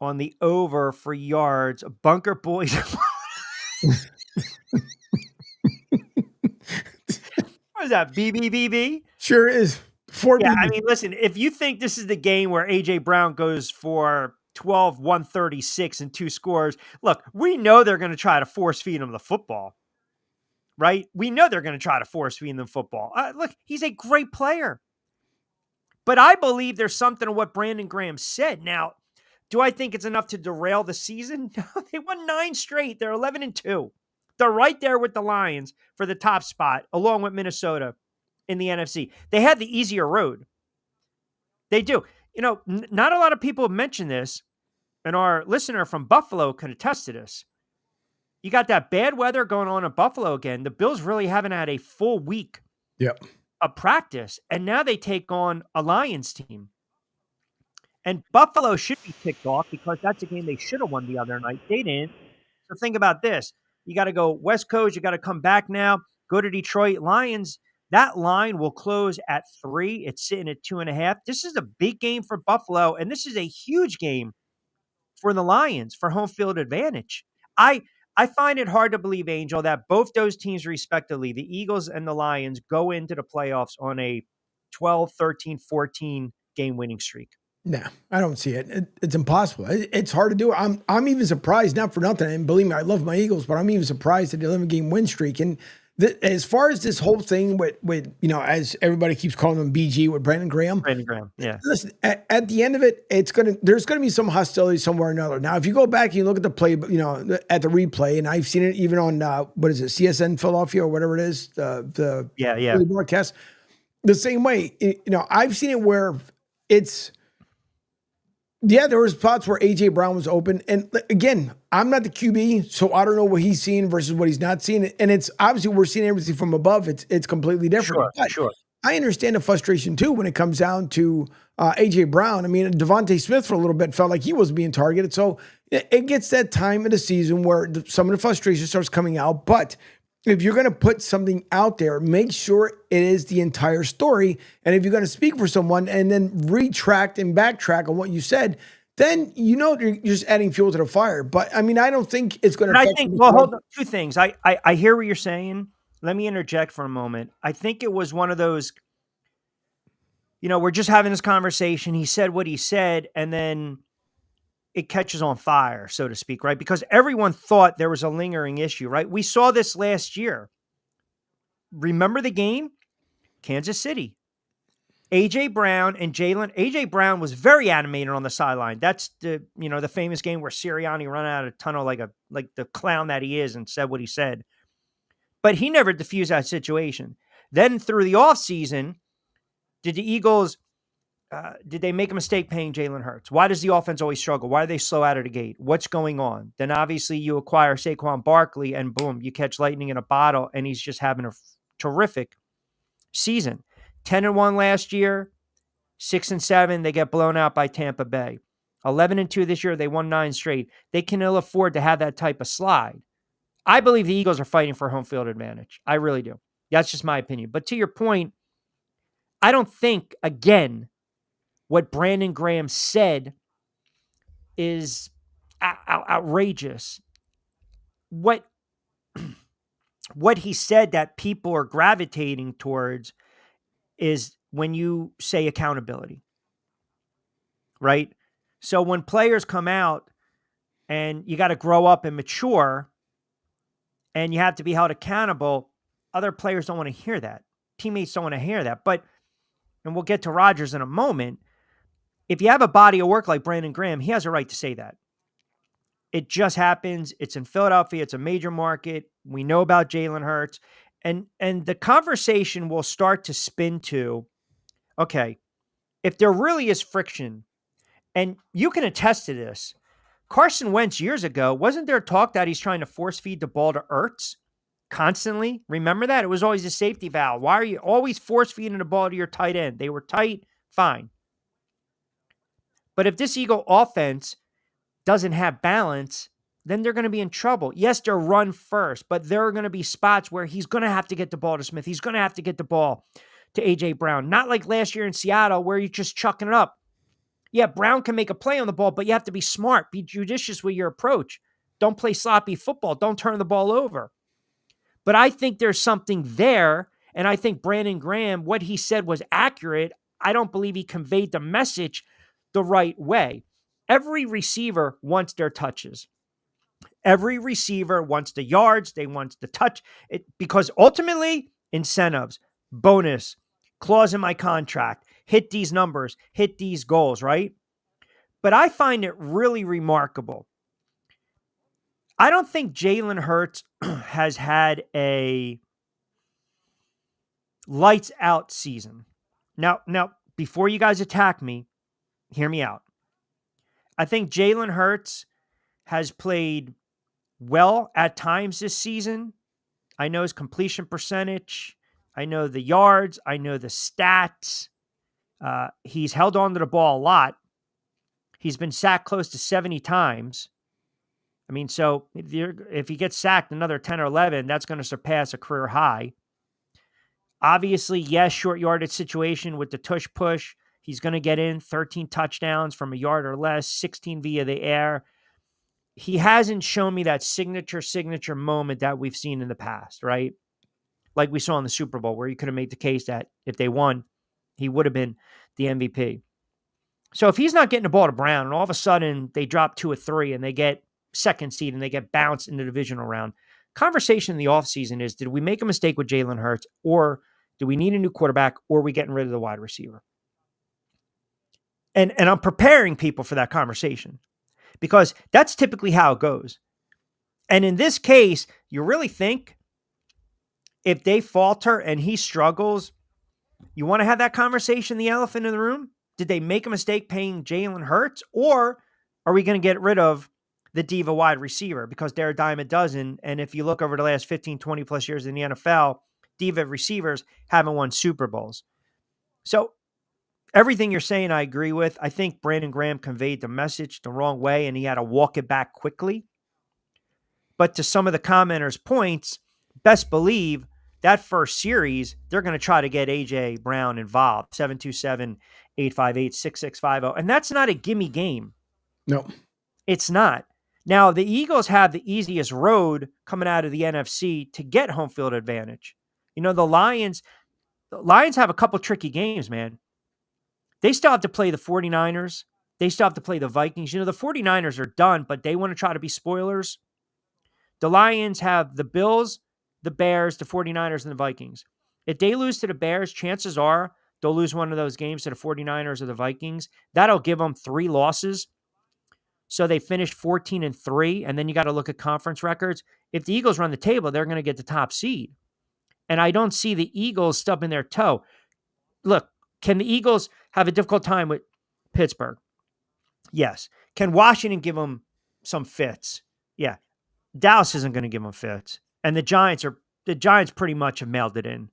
on the over for yards. Bunker Boys. What is that? BBBB? Sure is. I mean, listen, if you think this is the game where A.J. Brown goes for 12, 136 and 2 scores, look, we know they're going to try to force feed him the football, right? We know they're going to try to force feed him the football. Look, he's a great player. But I believe there's something to what Brandon Graham said. Now, do I think it's enough to derail the season? No, they won 9 straight. They're 11-2. They're right there with the Lions for the top spot, along with Minnesota in the NFC. They had the easier road. They do. Not a lot of people have mentioned this, and our listener from Buffalo could attest to this. You got that bad weather going on in Buffalo again. The Bills really haven't had a full week of practice, and now they take on a Lions team. And Buffalo should be ticked off because that's a game they should have won the other night. They didn't. So think about this. You got to go West Coast. You got to come back now. Go to Detroit. Lions, that line will close at 3. It's sitting at 2.5. This is a big game for Buffalo, and this is a huge game for the Lions for home field advantage. I find it hard to believe, Angel, that both those teams respectively, the Eagles and the Lions, go into the playoffs on a 12, 13, 14 game winning streak. No, I don't see it. It's impossible. It's hard to do. I'm even surprised, not for nothing. And believe me, I love my Eagles, but I'm even surprised at the 11-game win streak. And as far as this whole thing with as everybody keeps calling him BG with Brandon Graham. Yeah. Listen, at the end of it, there's gonna be some hostility somewhere or another. Now, if you go back and you look at the play, at the replay, and I've seen it even on CSN Philadelphia or whatever it is, the broadcast, the same way. I've seen it where it's. Yeah, there was spots where A.J. Brown was open. And again, I'm not the QB, so I don't know what he's seeing versus what he's not seeing. And it's obviously we're seeing everything from above. It's completely different. Sure. I understand the frustration too when it comes down to A.J. Brown. I mean, Devontae Smith for a little bit felt like he was being targeted. So it gets that time of the season where some of the frustration starts coming out. But if you're going to put something out there, make sure it is the entire story. And if you're going to speak for someone and then retract and backtrack on what you said, then you're just adding fuel to the fire. But I mean, I don't think it's going to. I think. Well, hold on. Two things. I hear what you're saying. Let me interject for a moment. I think it was one of those. We're just having this conversation. He said what he said, and then it catches on fire, so to speak, right? Because everyone thought there was a lingering issue, right? We saw this last year. Remember the game? Kansas City. A.J. Brown and Jalen. A.J. Brown was very animated on the sideline. That's the famous game where Sirianni ran out of tunnel like the clown that he is and said what he said. But he never diffused that situation. Then through the offseason, did the Eagles, did they make a mistake paying Jalen Hurts? Why does the offense always struggle? Why are they slow out of the gate? What's going on? Then obviously you acquire Saquon Barkley and boom, you catch lightning in a bottle and he's just having a terrific season. 10-1 last year, 6-7, they get blown out by Tampa Bay. 11-2 this year, they won 9 straight. They can ill afford to have that type of slide. I believe the Eagles are fighting for home field advantage. I really do. That's just my opinion. But to your point, I don't think, again, what Brandon Graham said is outrageous. What he said that people are gravitating towards is when you say accountability, right? So when players come out and you got to grow up and mature and you have to be held accountable, other players don't want to hear that. Teammates don't want to hear that. But, and we'll get to Rodgers in a moment, if you have a body of work like Brandon Graham, he has a right to say that. It just happens. It's in Philadelphia. It's a major market. We know about Jalen Hurts. And the conversation will start to spin to, okay, if there really is friction, and you can attest to this, Carson Wentz years ago, wasn't there talk that he's trying to force feed the ball to Ertz constantly? Remember that? It was always a safety valve. Why are you always force feeding the ball to your tight end? They were tight, fine. But if this Eagle offense doesn't have balance, then they're going to be in trouble. Yes, they're run first, but there are going to be spots where he's going to have to get the ball to Smith. He's going to have to get the ball to A.J. Brown. Not like last year in Seattle where you're just chucking it up. Yeah, Brown can make a play on the ball, but you have to be smart. Be judicious with your approach. Don't play sloppy football. Don't turn the ball over. But I think there's something there, and I think Brandon Graham, what he said was accurate. I don't believe he conveyed the message the right way. Every receiver wants their touches. Every receiver wants the yards. They want the touch. Because ultimately, incentives, bonus, clause in my contract, hit these numbers, hit these goals, right? But I find it really remarkable. I don't think Jalen Hurts has had a lights out season. Now, before you guys attack me, hear me out. I think Jalen Hurts has played well at times this season. I know his completion percentage. I know the yards. I know the stats. He's held on to the ball a lot. He's been sacked close to 70 times. I mean, so if he gets sacked another 10 or 11, that's going to surpass a career high. Obviously, yes, short yardage situation with the tush push. He's going to get in 13 touchdowns from a yard or less, 16 via the air. He hasn't shown me that signature moment that we've seen in the past, right? Like we saw in the Super Bowl where you could have made the case that if they won, he would have been the MVP. So if he's not getting the ball to Brown and all of a sudden they drop 2 or 3 and they get second seed and they get bounced in the divisional round, conversation in the offseason is, did we make a mistake with Jalen Hurts, or do we need a new quarterback, or are we getting rid of the wide receiver? And I'm preparing people for that conversation because that's typically how it goes. And in this case, you really think if they falter and he struggles, you want to have that conversation, the elephant in the room? Did they make a mistake paying Jalen Hurts, or are we going to get rid of the diva wide receiver because they're a dime a dozen? And if you look over the last 15, 20 plus years in the NFL, diva receivers haven't won Super Bowls. So everything you're saying, I agree with. I think Brandon Graham conveyed the message the wrong way, and he had to walk it back quickly. But to some of the commenters' points, best believe that first series, they're going to try to get A.J. Brown involved, 727-858-6650. And that's not a gimme game. No. It's not. Now, the Eagles have the easiest road coming out of the NFC to get home field advantage. You know, the Lions have a couple tricky games, man. They still have to play the 49ers. They still have to play the Vikings. You know, the 49ers are done, but they want to try to be spoilers. The Lions have the Bills, the Bears, the 49ers, and the Vikings. If they lose to the Bears, chances are they'll lose one of those games to the 49ers or the Vikings. That'll give them 3 losses. So they finished 14-3, and then you got to look at conference records. If the Eagles run the table, they're going to get the top seed. And I don't see the Eagles stubbing their toe. Look, can the Eagles have a difficult time with Pittsburgh? Yes. Can Washington give them some fits? Yeah. Dallas isn't going to give them fits. And the Giants pretty much have mailed it in.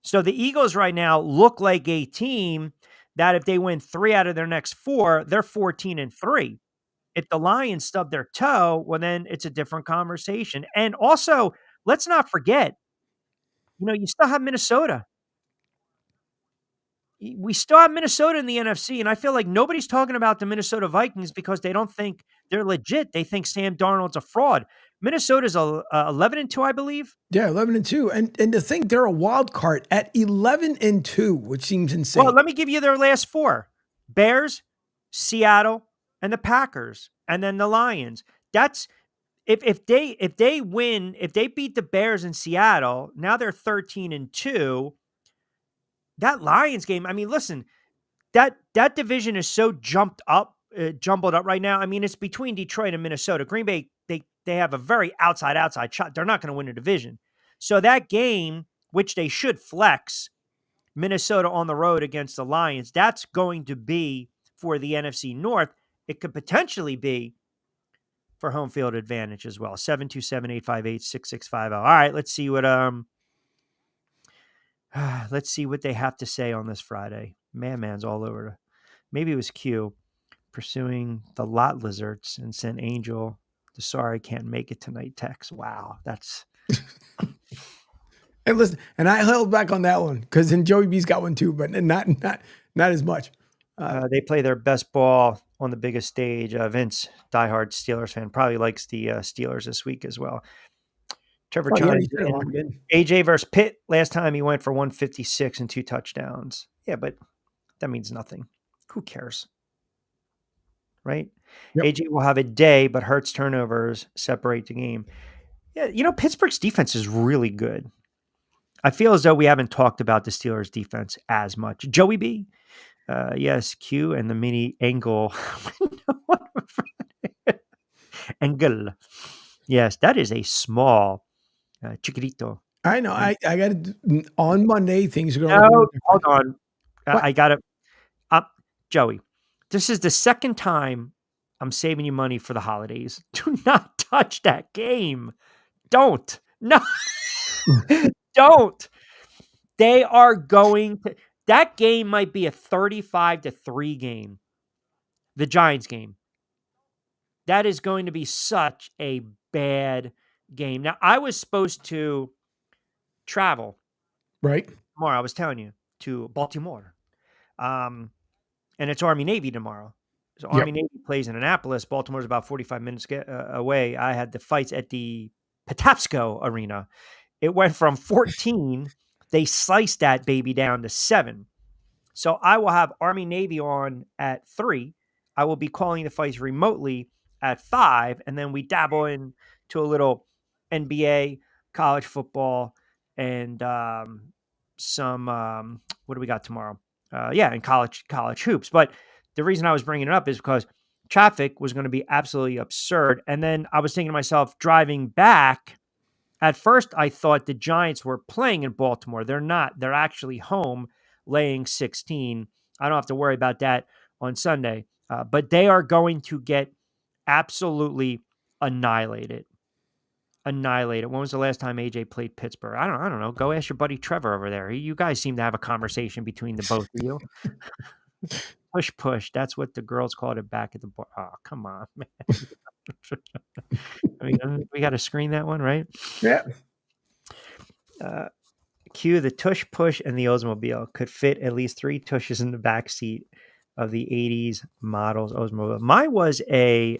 So the Eagles right now look like a team that if they win 3 out of their next 4, they're 14-3. If the Lions stub their toe, well, then it's a different conversation. And also, let's not forget, you know, you still have Minnesota. We still have Minnesota in the NFC, and I feel like nobody's talking about the Minnesota Vikings because they don't think they're legit. They think Sam Darnold's a fraud. Minnesota's 11-2, I believe. Yeah, 11-2. And to think they're a wild card at 11-2, which seems insane. Well, let me give you their last 4. Bears, Seattle, and the Packers, and then the Lions. That's if they win, if they beat the Bears in Seattle, now they're 13-2. That Lions game, I mean, listen, that division is so jumbled up right now. I mean, it's between Detroit and Minnesota. Green Bay, they have a very outside shot. They're not going to win a division. So that game, which they should flex, Minnesota on the road against the Lions, that's going to be for the NFC North. It could potentially be for home field advantage as well. 727-858-6650. All right, let's see what they have to say on this Friday. Man's all over. Maybe it was Q pursuing the lot lizards and sent Angel the sorry can't make it tonight text. Wow, that's. And listen, and I held back on that one because then Joey B's got one too, but not as much. They play their best ball on the biggest stage. Vince, diehard Steelers fan, probably likes the Steelers this week as well. Trevor Jones, AJ versus Pitt. Last time he went for 156 and 2 touchdowns. Yeah, but that means nothing. Who cares? Right? Yep. AJ will have a day, but Hurts turnovers separate the game. Yeah, you know, Pittsburgh's defense is really good. I feel as though we haven't talked about the Steelers' defense as much. Joey B. Yes, Q and the mini angle. Angle. Yes, that is a small chiquitito. I know. I got to, on Monday, things are going to. No, hold on. I got to. Joey, this is the second time I'm saving you money for the holidays. Do not touch that game. Don't. No. Don't. They are going to. That game might be a 35-3 game. The Giants game. That is going to be such a bad game. Now, I was supposed to travel. Right. Tomorrow, I was telling you, to Baltimore. And it's Army-Navy tomorrow. So Army-Navy plays in Annapolis. Baltimore's about 45 minutes away. I had the fights at the Patapsco Arena. It went from 14. They sliced that baby down to 7. So I will have Army-Navy on at 3. I will be calling the fights remotely at 5. And then we dabble into a little NBA, college football, and some, what do we got tomorrow? And college hoops. But the reason I was bringing it up is because traffic was going to be absolutely absurd. And then I was thinking to myself, driving back, at first I thought the Giants were playing in Baltimore. They're not. They're actually home laying 16. I don't have to worry about that on Sunday. But they are going to get absolutely annihilated. annihilated. When was the last time AJ played Pittsburgh? I don't know. Go ask your buddy Trevor over there. You guys seem to have a conversation between the both of you. Push. That's what the girls called it back at the bar. Oh, come on, man. I mean, we got to screen that one, right? Yeah. Cue the tush push and the Oldsmobile could fit at least 3 tushes in the back seat of the 80s models Oldsmobile. Mine was a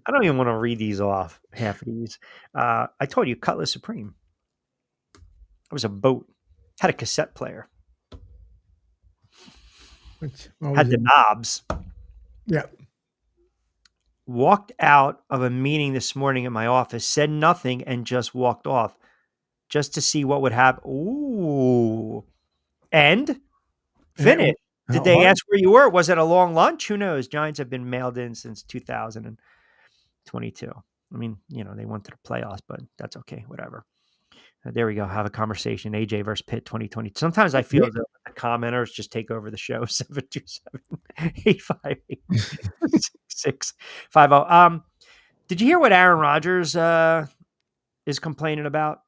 I don't even want to read these off, half of these. I told you, Cutlass Supreme. It was a boat. Had a cassette player. Had the knobs. Yeah. Walked out of a meeting this morning at my office, said nothing, and just walked off just to see what would happen. Ooh. And finish. Did they ask where you were? Was it a long lunch? Who knows? Giants have been mailed in since 2022. I mean, they went to the playoffs, but that's okay. Whatever. There we go. Have a conversation. AJ versus Pitt 2020. Sometimes I feel that the commenters just take over the show. 727-858-6650. Did you hear what Aaron Rodgers is complaining about?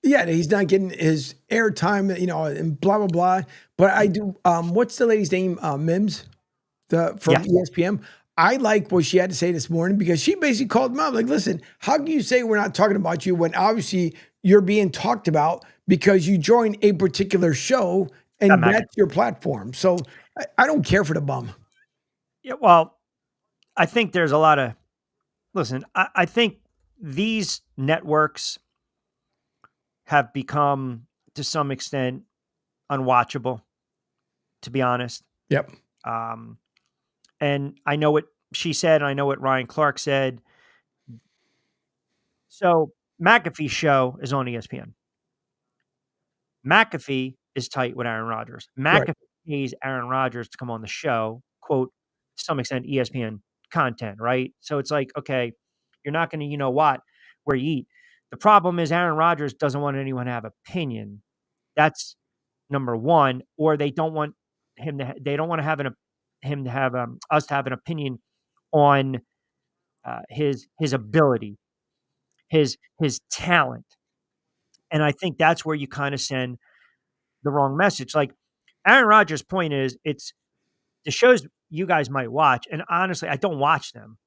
Yeah, he's not getting his airtime, and blah, blah, blah. But I do. What's the lady's name? Mims, from ESPN. I like what she had to say this morning because she basically called him out. Like, listen, how can you say we're not talking about you when obviously you're being talked about because you joined a particular show and that's your platform? So I don't care for the bum. Yeah, well, I think there's a lot of, listen, I think these networks have become, to some extent, unwatchable, to be honest. Yep. And I know what she said, and I know what Ryan Clark said. So McAfee's show is on ESPN. McAfee is tight with Aaron Rodgers. McAfee pays Aaron Rodgers to come on the show, quote, to some extent, ESPN content, right? So it's like, okay, you're not going to, where you eat. The problem is Aaron Rodgers doesn't want anyone to have opinion. That's number one. Or they don't want him to. They don't want to have us to have an opinion on his ability, his talent, and I think that's where you kind of send the wrong message. Like Aaron Rodgers' point is, it's the shows you guys might watch, and honestly, I don't watch them.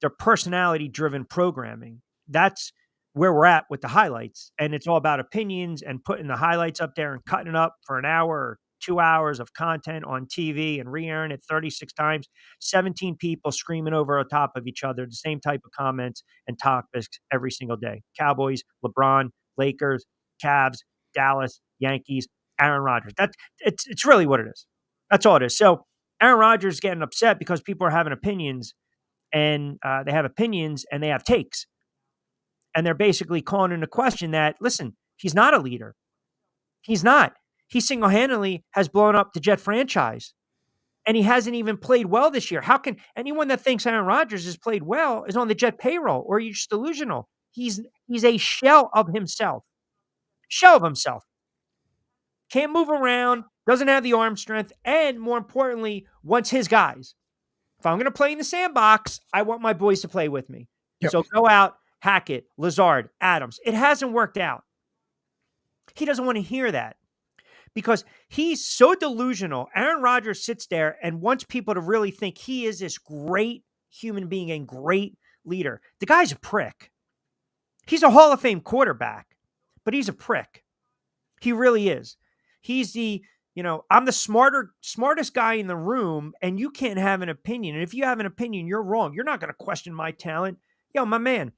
They're personality-driven programming. That's where we're at with the highlights, and it's all about opinions and putting the highlights up there and cutting it up for an hour or 2 hours of content on TV and re-airing it 36 times, 17 people screaming over the top of each other, the same type of comments and topics every single day. Cowboys, LeBron, Lakers, Cavs, Dallas, Yankees, Aaron Rodgers. It's really what it is. That's all it is. So Aaron Rodgers is getting upset because people are having opinions, and they have opinions and they have takes. And they're basically calling into question that, listen, he's not a leader. He's not. He single-handedly has blown up the Jet franchise, and he hasn't even played well this year. How can anyone that thinks Aaron Rodgers has played well is on the Jet payroll, or you're just delusional? He's a shell of himself. Shell of himself. Can't move around, doesn't have the arm strength, and more importantly, wants his guys. If I'm going to play in the sandbox, I want my boys to play with me. Yep. So go out, Hackett, Lazard, Adams. It hasn't worked out. He doesn't want to hear that because he's so delusional. Aaron Rodgers sits there and wants people to really think he is this great human being and great leader. The guy's a prick. He's a Hall of Fame quarterback, but he's a prick. He really is. He's I'm the smartest guy in the room, and you can't have an opinion. And if you have an opinion, you're wrong. You're not going to question my talent. Yo, my man,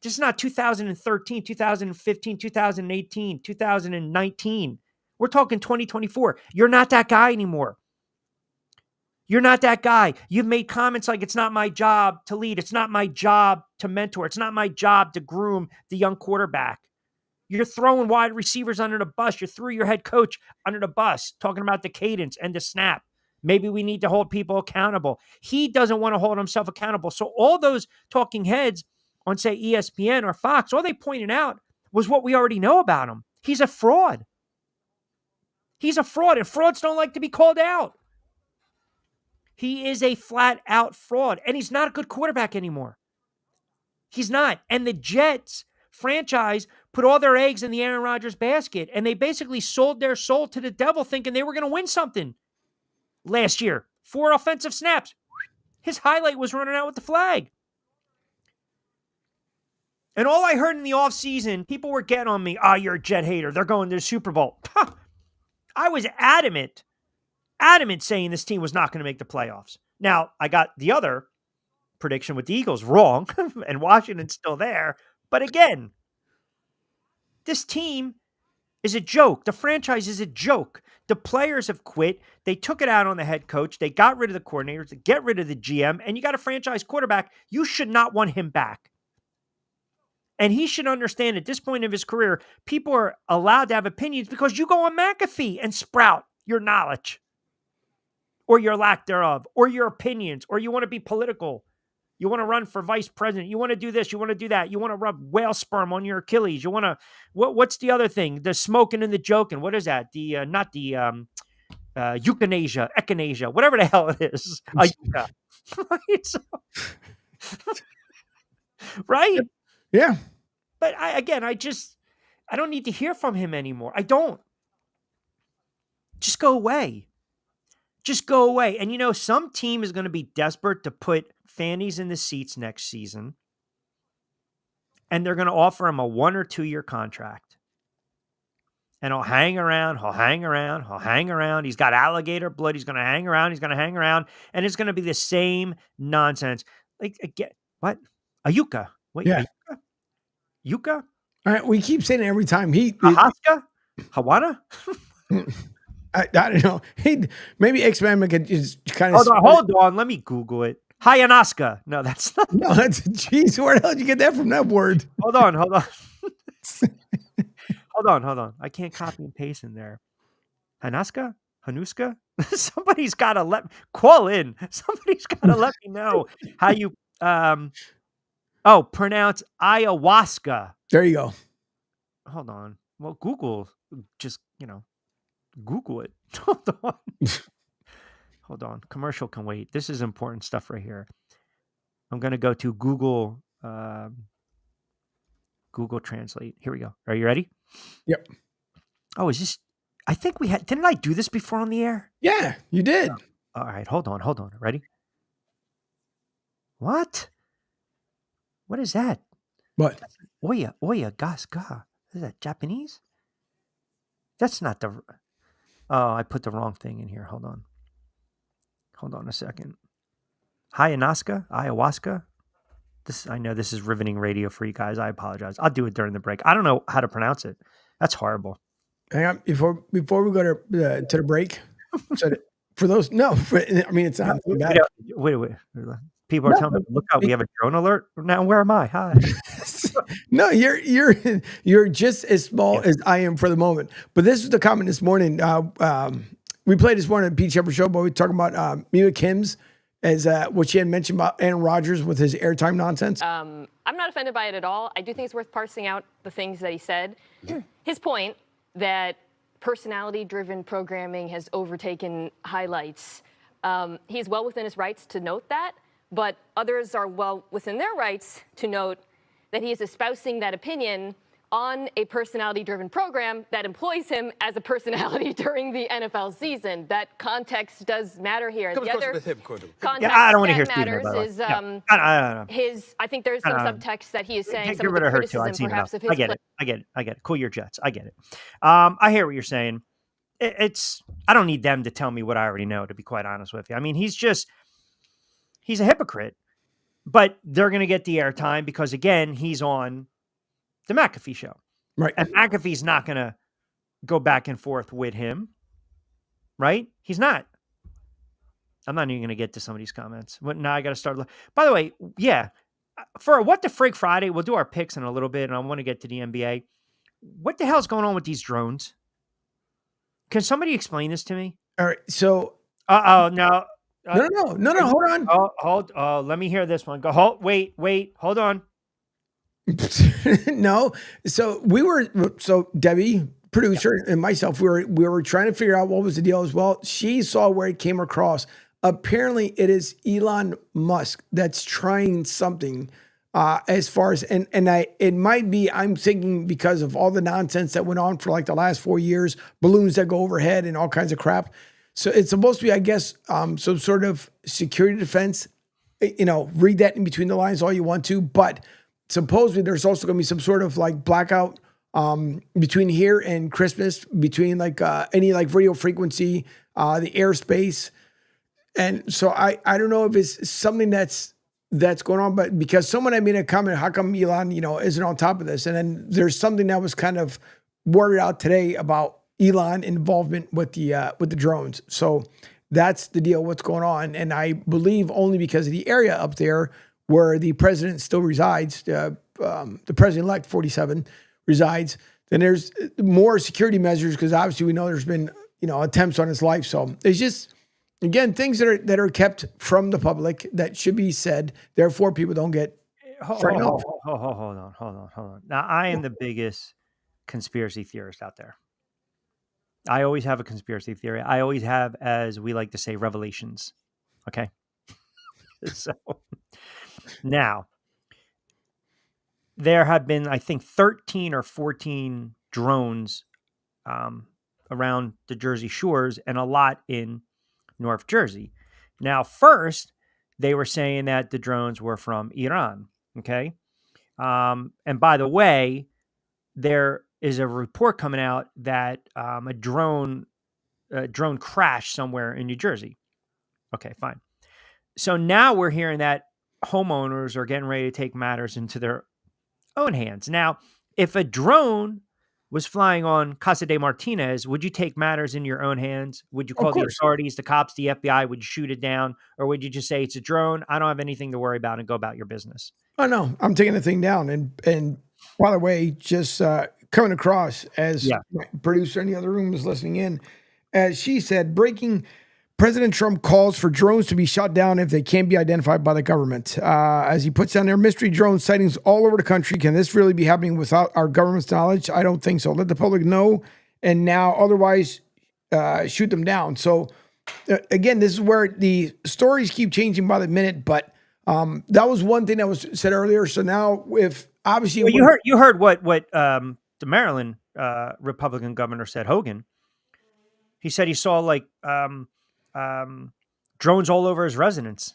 this is not 2013, 2015, 2018, 2019. We're talking 2024. You're not that guy anymore. You're not that guy. You've made comments like it's not my job to lead. It's not my job to mentor. It's not my job to groom the young quarterback. You're throwing wide receivers under the bus. You threw your head coach under the bus, talking about the cadence and the snap. Maybe we need to hold people accountable. He doesn't want to hold himself accountable. So all those talking heads on, say, ESPN or Fox, all they pointed out was what we already know about him. He's a fraud. He's a fraud, and frauds don't like to be called out. He is a flat out fraud, and he's not a good quarterback anymore. He's not. And the Jets franchise put all their eggs in the Aaron Rodgers basket, and they basically sold their soul to the devil thinking they were going to win something last year. 4 offensive snaps. His highlight was running out with the flag. And all I heard in the offseason, people were getting on me, you're a Jet hater. They're going to the Super Bowl. I was adamant saying this team was not going to make the playoffs. Now, I got the other prediction with the Eagles wrong, and Washington's still there. But again, this team is a joke. The franchise is a joke. The players have quit. They took it out on the head coach. They got rid of the coordinators. They get rid of the GM, and you got a franchise quarterback. You should not want him back. And he should understand at this point of his career, people are allowed to have opinions because you go on McAfee and sprout your knowledge or your lack thereof or your opinions, or you want to be political. You want to run for vice president. You want to do this. You want to do that. You want to rub whale sperm on your Achilles. You want to, what's the other thing? The smoking and the joking. What is that? Not the euthanasia, echinacea, whatever the hell it is. Right? Right? Yeah. But I don't need to hear from him anymore. I don't. Just go away. Just go away. And some team is going to be desperate to put fannies in the seats next season. And they're going to offer him a 1 or 2 year contract. And he'll hang around. He's got alligator blood. He's going to hang around. And it's going to be the same nonsense. Like, again, what? Ayuka. Wait, yeah. Yuka? All right, we keep saying it every time. Hahaska? Hawana? I don't know. Maybe X-Man could just kind of... Hold on. Let me Google it. Hayanaska. No, that's not... No, that's... Jeez, where the hell did you get that from, that word? Hold on. Hold on. I can't copy and paste in there. Hanaska? Hanuska? Somebody's got to call in. Somebody's got to let me know how you... pronounce ayahuasca. There you go. Hold on. Well, Google, just, Google it. Hold on. Commercial can wait. This is important stuff right here. I'm going to go to Google, Google Translate. Here we go. Are you ready? Yep. Oh, is this, I think didn't I do this before on the air? Yeah, you did. All right. Hold on. Ready? What? What is that? What? Oya, gas, ga. Is that Japanese? That's not the... Oh, I put the wrong thing in here. Hold on a second. Ayahuasca? I know this is riveting radio for you guys. I apologize. I'll do it during the break. I don't know how to pronounce it. That's horrible. Hang on. Before we go to the break. For those... No, it's not... Wait. People are telling me, look out, we have a drone alert. Now, where am I? Hi. No, you're just as small as I am for the moment. But this is the comment this morning. We played this morning at Pete Shepard Show, but we were talking about Mia Kim's, as what she had mentioned about Aaron Rodgers with his airtime nonsense. I'm not offended by it at all. I do think it's worth parsing out the things that he said. His point that personality-driven programming has overtaken highlights. He's well within his rights to note that. But others are well within their rights to note that he is espousing that opinion on a personality-driven program that employs him as a personality during the NFL season. That context does matter here. The other context I don't want to hear that Steve matters here, is I think there's some subtext that he is saying Get some of rid the of her too. criticism I've perhaps seen of enough. his I get it. Cool your jets. I get it. I hear what you're saying. I don't need them to tell me what I already know, to be quite honest with you. I mean, he's a hypocrite, but they're going to get the airtime because, again, he's on the McAfee show. Right. And McAfee's not going to go back and forth with him. Right? He's not. I'm not even going to get to some of these comments. Now I got to start. By the way, yeah, for What the Frig Friday, we'll do our picks in a little bit, and I want to get to the NBA. What the hell's going on with these drones? Can somebody explain this to me? All right. So. No. No. Hold on. Let me hear this one. Go. Wait. Hold on. No. So Debbie, producer, and myself, we were trying to figure out what was the deal as well. She saw where it came across apparently it is Elon Musk that's trying something as far as, it might be, I'm thinking because of all the nonsense that went on for like the last 4 years, balloons that go overhead and all kinds of crap. So it's supposed to be, I guess, some sort of security defense. Read that in between the lines all you want to, but supposedly there's also going to be some sort of like blackout between here and Christmas, between like any like radio frequency, the airspace. And so I don't know if it's something that's going on, but because someone had made a comment, how come Elon, isn't on top of this? And then there's something that was kind of worded out today about Elon involvement with the drones. So that's the deal, what's going on. And I believe only because of the area up there where the president still resides, the president-elect 47 resides, then there's more security measures because obviously we know there's been, attempts on his life. So it's just, again, things that are kept from the public that should be said. Therefore, people don't get frightened off. Hold on. Now, I am the biggest conspiracy theorist out there. I always have a conspiracy theory. I always have, as we like to say, revelations. Okay. So now there have been, I think, 13 or 14 drones around the Jersey shores and a lot in North Jersey. Now, first, they were saying that the drones were from Iran. Okay. And by the way, there is a report coming out that a drone crashed somewhere in New Jersey. Okay, fine. So now we're hearing that homeowners are getting ready to take matters into their own hands. Now, if a drone was flying on Casa de Martinez, would you take matters in your own hands? Would you call the authorities, the cops, the FBI? Would you shoot it down? Or would you just say it's a drone? I don't have anything to worry about and go about your business? Oh, no, I'm taking the thing down. And by the way, just coming across as my producer in the other room was listening in, as she said, breaking President Trump calls for drones to be shot down if they can't be identified by the government. As he puts down their mystery drone sightings all over the country. Can this really be happening without our government's knowledge? I don't think so. Let the public know. And now otherwise shoot them down. So again, this is where the stories keep changing by the minute. But that was one thing that was said earlier. So now if obviously you heard what the Maryland Republican governor said, Hogan. He said he saw like drones all over his residence,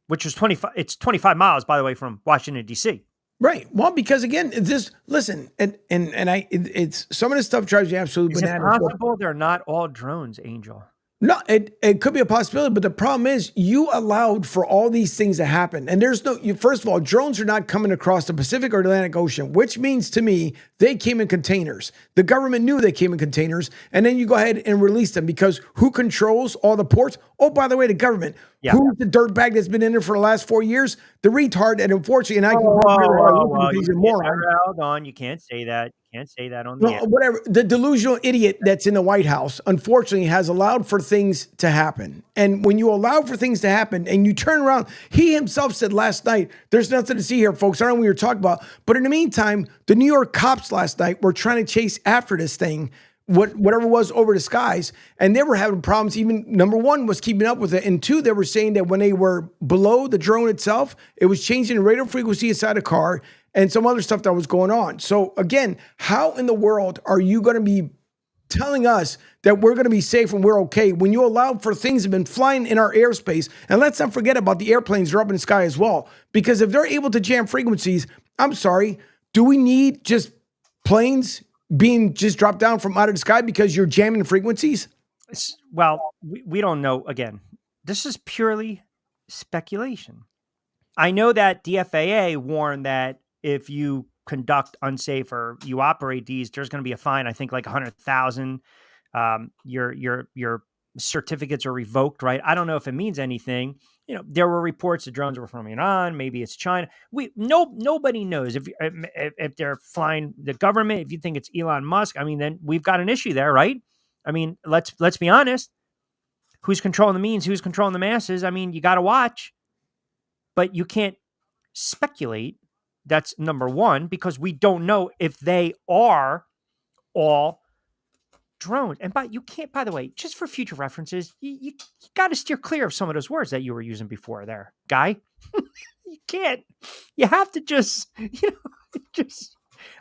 which was 25 miles, by the way, from Washington, D.C. Right. Well, because again, it's some of this stuff drives you absolutely bananas. Is it possible they're not all drones, Angel? No, it could be a possibility, but the problem is you allowed for all these things to happen. And there's first of all, drones are not coming across the Pacific or Atlantic Ocean, which means to me, they came in containers. The government knew they came in containers, and then you go ahead and release them because who controls all the ports? Oh, by the way, the government. Yeah. Who's the dirtbag that's been in there for the last 4 years? The retard, and unfortunately, and I can hold on, you can't say that. You can't say that on the air. Whatever. The delusional idiot that's in the White House, unfortunately, has allowed for things to happen. And when you allow for things to happen and you turn around, he himself said last night, there's nothing to see here, folks. I don't know what you're talking about. But in the meantime, the New York cops last night were trying to chase after this thing, whatever was over the skies, and they were having problems. Even number one was keeping up with it, and two, they were saying that when they were below the drone itself, it was changing the radio frequency inside the car and some other stuff that was going on. So again, how in the world are you going to be telling us that we're going to be safe and we're okay when you allowed for things that have been flying in our airspace? And let's not forget about the airplanes that are up in the sky as well, because if they're able to jam frequencies, I'm sorry, do we need just planes being just dropped down from out of the sky because you're jamming frequencies? Well, we don't know. Again, this is purely speculation. I know that the FAA warned that if you conduct unsafe or you operate these, there's going to be a fine. I think like 100,000. Your certificates are revoked, right? I don't know if it means anything. There were reports the drones were from Iran. Maybe it's China. Nobody knows if they're flying the government. If you think it's Elon Musk, I mean, then we've got an issue there, right? I mean, let's be honest. Who's controlling the means? Who's controlling the masses? I mean, you got to watch, but you can't speculate. That's number one, because we don't know if they are all drones. And you can't, by the way, just for future references, you got to steer clear of some of those words that you were using before there, guy. You can't. You have to just, just.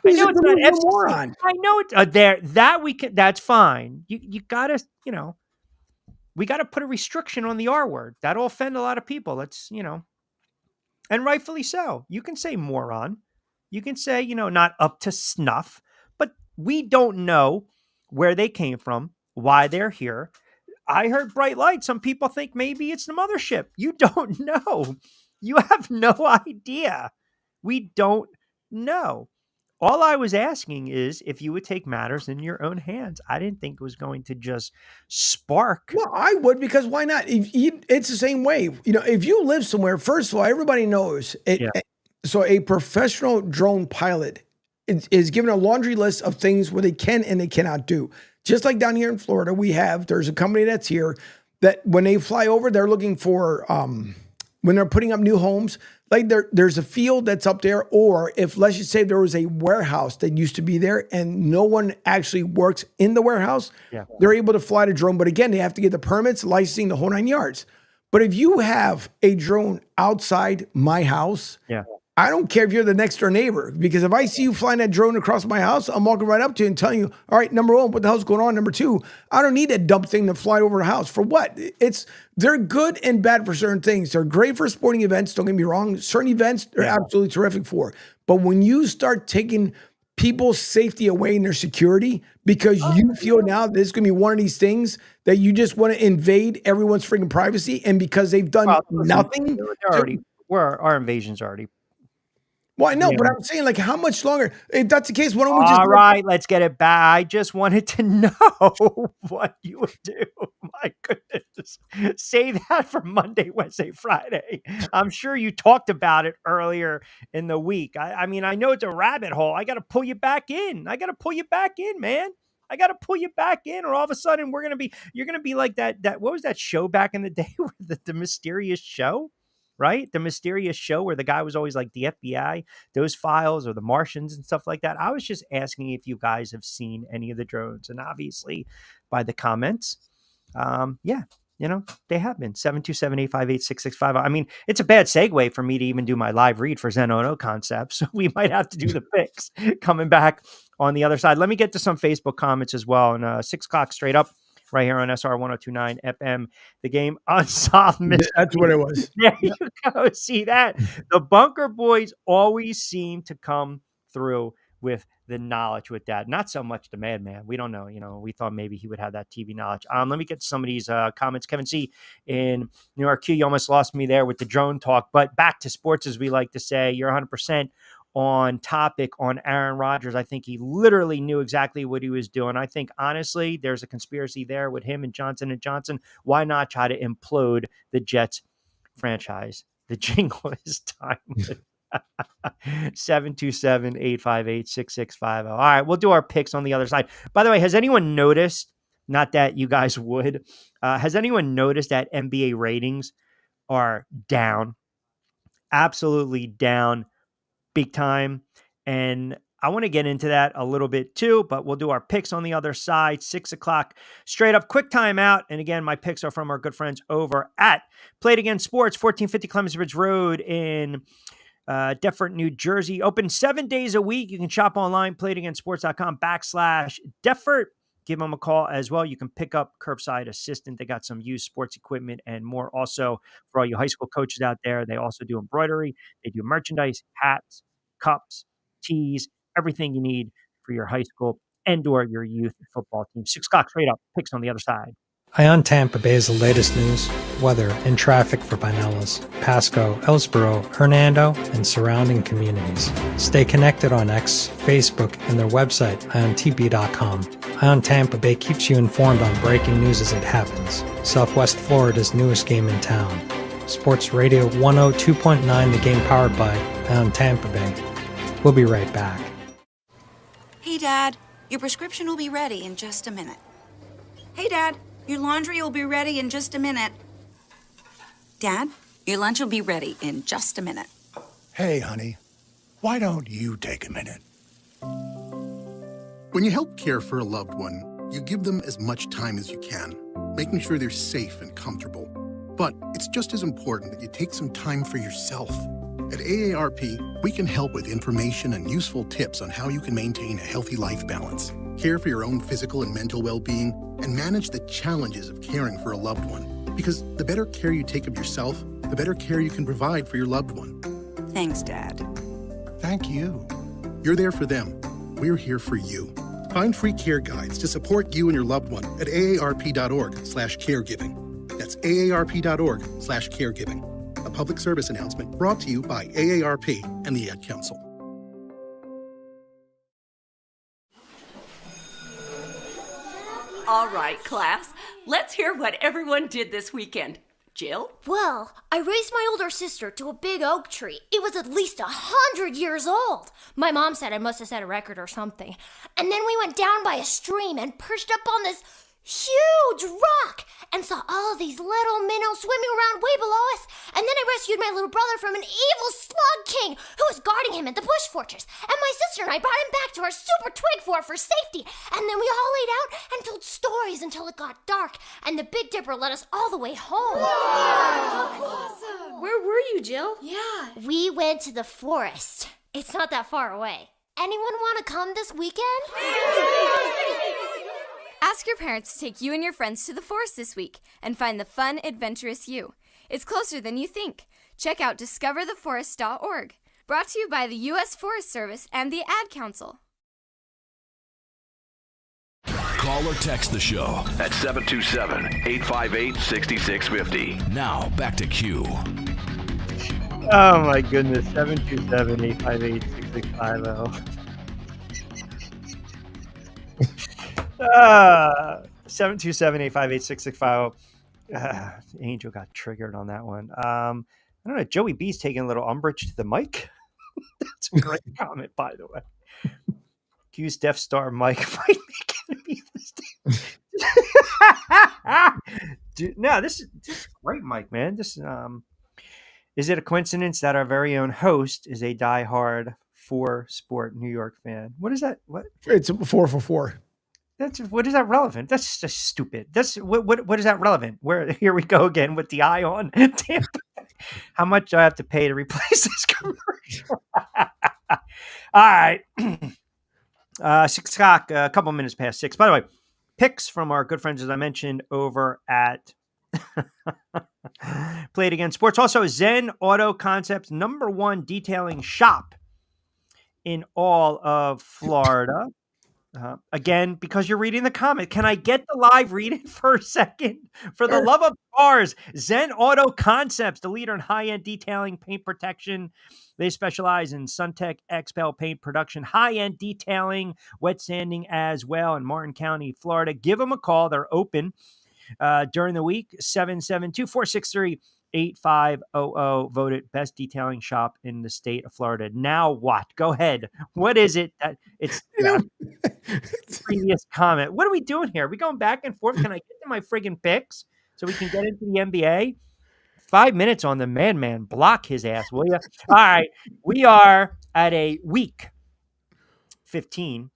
I know it's not FCC. I know it's there. That we can. That's fine. You gotta, we gotta put a restriction on the R word. That'll offend a lot of people. Let's, and rightfully so. You can say moron. You can say, not up to snuff. But we don't know where they came from, why they're here. I heard bright light. Some people think maybe it's the mothership. You don't know. You have no idea. We don't know. All I was asking is if you would take matters in your own hands. I didn't think it was going to just spark. Well, I would, because why not? It's the same way. If you live somewhere, first of all, everybody knows it. Yeah. So a professional drone pilot is given a laundry list of things where they can and they cannot do. Just like down here in Florida, there's a company that's here that when they fly over, they're looking for, when they're putting up new homes, like there's a field that's up there, or if, let's just say there was a warehouse that used to be there and no one actually works in the warehouse, they're able to fly the drone. But again, they have to get the permits, licensing, the whole 9 yards. But if you have a drone outside my house, I don't care if you're the next door neighbor, because if I see you flying that drone across my house, I'm walking right up to you and telling you, all right, number one, what the hell's going on? Number two, I don't need that dumb thing to fly over the house. For what? They're good and bad for certain things. They're great for sporting events. Don't get me wrong. Certain events, they're absolutely terrific for. But when you start taking people's safety away and their security because you feel now this is going to be one of these things that you just want to invade everyone's freaking privacy, and because they've done nothing. Our invasion's already. Well, I know, but I'm saying, like, how much longer? If that's the case, why don't we just... All right, let's get it back. I just wanted to know what you would do. My goodness. Save that for Monday, Wednesday, Friday. I'm sure you talked about it earlier in the week. I mean, I know it's a rabbit hole. I got to pull you back in. Man. I got to pull you back in, or all of a sudden you're going to be like that. What was that show back in the day? The Mysterious Show? Right? The Mysterious Show where the guy was always like the FBI, those files, or the Martians and stuff like that. I was just asking if you guys have seen any of the drones. And obviously by the comments, they have been. 727-858-6650. I mean, it's a bad segue for me to even do my live read for Zen Ono Concept. So we might have to do the picks coming back on the other side. Let me get to some Facebook comments as well. And 6 o'clock straight up. Right here on SR 102.9 FM, the game Unsolved Mystery. That's what it was. There you go. See that? The Bunker Boys always seem to come through with the knowledge with that. Not so much the Madman. We don't know. We thought maybe he would have that TV knowledge. Let me get to some of these comments. Kevin C. in New York Q, you almost lost me there with the drone talk. But back to sports, as we like to say. You're 100% on topic on Aaron Rodgers. I think he literally knew exactly what he was doing. I think, honestly, there's a conspiracy there with him and Johnson & Johnson. Why not try to implode the Jets franchise? The jingle is timeless. 727-858-6650. All right, we'll do our picks on the other side. By the way, has anyone noticed, not that you guys would, has anyone noticed that NBA ratings are down? Absolutely down. Big time. And I want to get into that a little bit too, but we'll do our picks on the other side. 6 o'clock straight up. Quick timeout. And again, my picks are from our good friends over at Play It Again Sports, 1450 Clemens Ridge Road in Deptford, New Jersey. Open 7 days a week. You can shop online, playitagainsports.com/Deptford. Give them a call as well. You can pick up curbside assistant. They got some used sports equipment and more. Also, for all you high school coaches out there, they also do embroidery. They do merchandise, hats, cups, tees, everything you need for your high school and or your youth football team. 6 o'clock straight up. Picks on the other side. Ion Tampa Bay is the latest news, weather, and traffic for Pinellas, Pasco, Ellsboro, Hernando, and surrounding communities. Stay connected on X, Facebook, and their website, iontp.com. Ion Tampa Bay keeps you informed on breaking news as it happens. Southwest Florida's newest game in town. Sports Radio 102.9, the game powered by Ion Tampa Bay. We'll be right back. Hey, Dad, your prescription will be ready in just a minute. Hey, Dad, your laundry will be ready in just a minute. Dad, your lunch will be ready in just a minute. Hey, honey, why don't you take a minute? When you help care for a loved one, You give them as much time as you can, making sure they're safe and comfortable. But it's just as important that you take some time for yourself. At AARP, we can help with information and useful tips on how you can maintain a healthy life balance, care for your own physical and mental well-being, and manage the challenges of caring for a loved one. Because the better care you take of yourself, the better care you can provide for your loved one. Thanks, Dad. Thank you. You're there for them. We're here for you. Find free care guides to support you and your loved one at aarp.org/caregiving. That's aarp.org/caregiving. A public service announcement brought to you by AARP and the Ad Council. All right, class. Let's hear what everyone did this weekend. Jill? Well, I raised my older sister to a big oak tree. It was at least 100 years old. My mom said I must have set a record or something. And then we went down by a stream and perched up on this huge rock and saw all of these little minnows swimming around way below us. And then I rescued my little brother from an evil slug king who was guarding him at the bush fortress. And my sister and I brought him back to our super twig fort for safety. And then we all laid out and told stories until it got dark. And the Big Dipper led us all the way home. Wow. Awesome. Where were you, Jill? Yeah. We went to the forest. It's not that far away. Anyone want to come this weekend? Ask your parents to take you and your friends to the forest this week and find the fun, adventurous you. It's closer than you think. Check out discovertheforest.org. Brought to you by the U.S. Forest Service and the Ad Council. Call or text the show at 727-858-6650. Now, back to Q. Oh my goodness, 727-858-6650. 727-858-6650. Angel got triggered on that one. I don't know. Joey B's taking a little umbrage to the mic. That's a great comment, by the way. Q's Death Star Mike might make enemies mistake. No, this is great, Mike, man. This is it a coincidence that our very own host is a diehard four-sport New York fan? What is that? What? It's 4 for 4. What is that relevant? That's just stupid. That's what is that relevant? Where here we go again with the eye on Tampa. How much do I have to pay to replace this commercial? All right. 6 o'clock, a couple minutes past 6. By the way, picks from our good friends, as I mentioned, over at Play It Again Sports. Also, Zen Auto Concepts, #1 detailing shop in all of Florida. Again, because you're reading the comment, can I get the live reading for a second? For the love of cars, Zen Auto Concepts, the leader in high-end detailing, paint protection. They specialize in SunTech XPEL paint production, high-end detailing, wet sanding as well in Martin County, Florida. Give them a call. They're open during the week, 772-463-8500, voted best detailing shop in the state of Florida. Now what? Go ahead. What is it? It's previous comment. What are we doing here? Are we going back and forth? Can I get to my friggin' picks so we can get into the NBA? 5 minutes on the man. Block his ass, will you? All right. We are at a week 15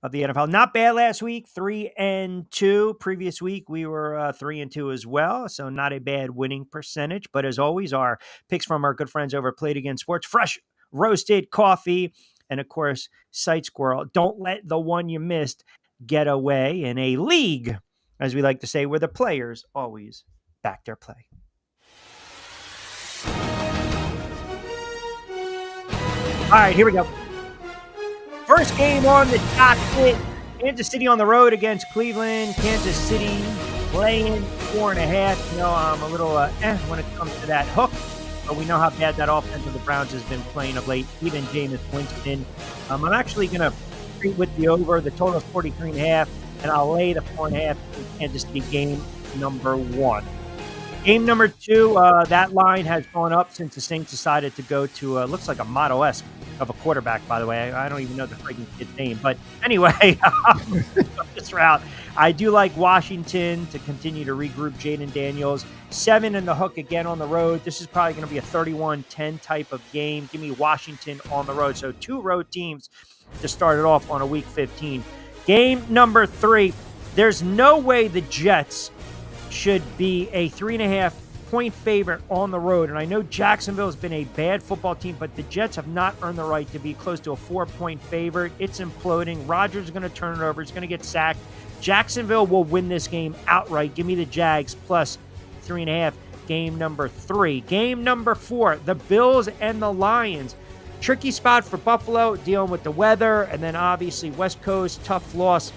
of the NFL. Not bad last week, 3-2. Previous week, we were 3-2 as well. So not a bad winning percentage. But as always, our picks from our good friends over at Play It Again Sports. Fresh roasted coffee. And of course, Sight Squirrel. Don't let the one you missed get away in a league, as we like to say, where the players always back their play. All right, here we go. First game on the docket. Kansas City on the road against Cleveland. Kansas City laying 4.5. You know, I'm a little when it comes to that hook. But we know how bad that offense of the Browns has been playing of late. Even Jameis Winston. I'm actually going to treat with the over. The total is 43.5. And I'll lay the 4.5 in Kansas City game #1. Game #2, that line has gone up since the Saints decided to go to, looks like a Model-esque of a quarterback, by the way. I don't even know the freaking kid's name. But anyway, this route, I do like Washington to continue to regroup Jaden Daniels. 7 in the hook again on the road. This is probably going to be a 31-10 type of game. Give me Washington on the road. So 2 road teams to start it off on a week 15. Game #3, There's no way the Jets should be a 3.5-point favorite on the road. And I know Jacksonville has been a bad football team, but the Jets have not earned the right to be close to a 4-point favorite. It's imploding. Rodgers is going to turn it over. He's going to get sacked. Jacksonville will win this game outright. Give me the Jags plus 3.5. Game number 3. Game number 4, the Bills and the Lions. Tricky spot for Buffalo, dealing with the weather, and then obviously West Coast, tough loss,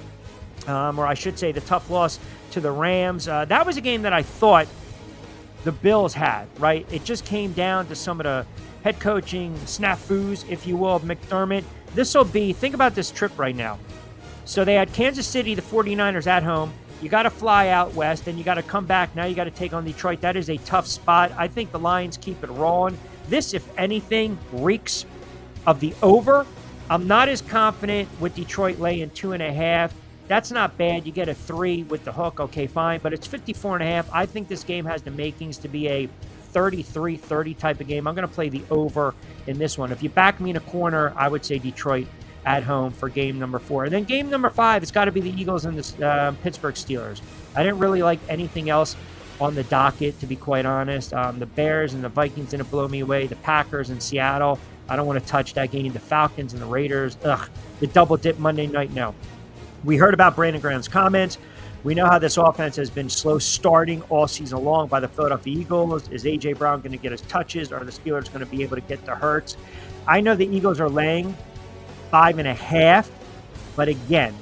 or I should say the tough loss to the Rams. That was a game that I thought the Bills had, right? It just came down to some of the head coaching snafus, if you will, of McDermott. This will be, think about this trip right now. So they had Kansas City, the 49ers at home. You got to fly out west, then you got to come back. Now you got to take on Detroit. That is a tough spot. I think the Lions keep it rolling. This, if anything, reeks of the over. I'm not as confident with Detroit laying 2.5. That's not bad. You get a 3 with the hook. Okay, fine. But it's 54.5. I think this game has the makings to be a 33-30 type of game. I'm going to play the over in this one. If you back me in a corner, I would say Detroit at home for game number 4. And then game number 5, it's got to be the Eagles and the Pittsburgh Steelers. I didn't really like anything else on the docket, to be quite honest. The Bears and the Vikings didn't blow me away. The Packers and Seattle, I don't want to touch that game. The Falcons and the Raiders, the double dip Monday night, no. We heard about Brandon Graham's comments. We know how this offense has been slow starting all season long by the Philadelphia Eagles. Is A.J. Brown going to get his touches? Are the Steelers going to be able to get the Hurts? I know the Eagles are laying 5.5, but again,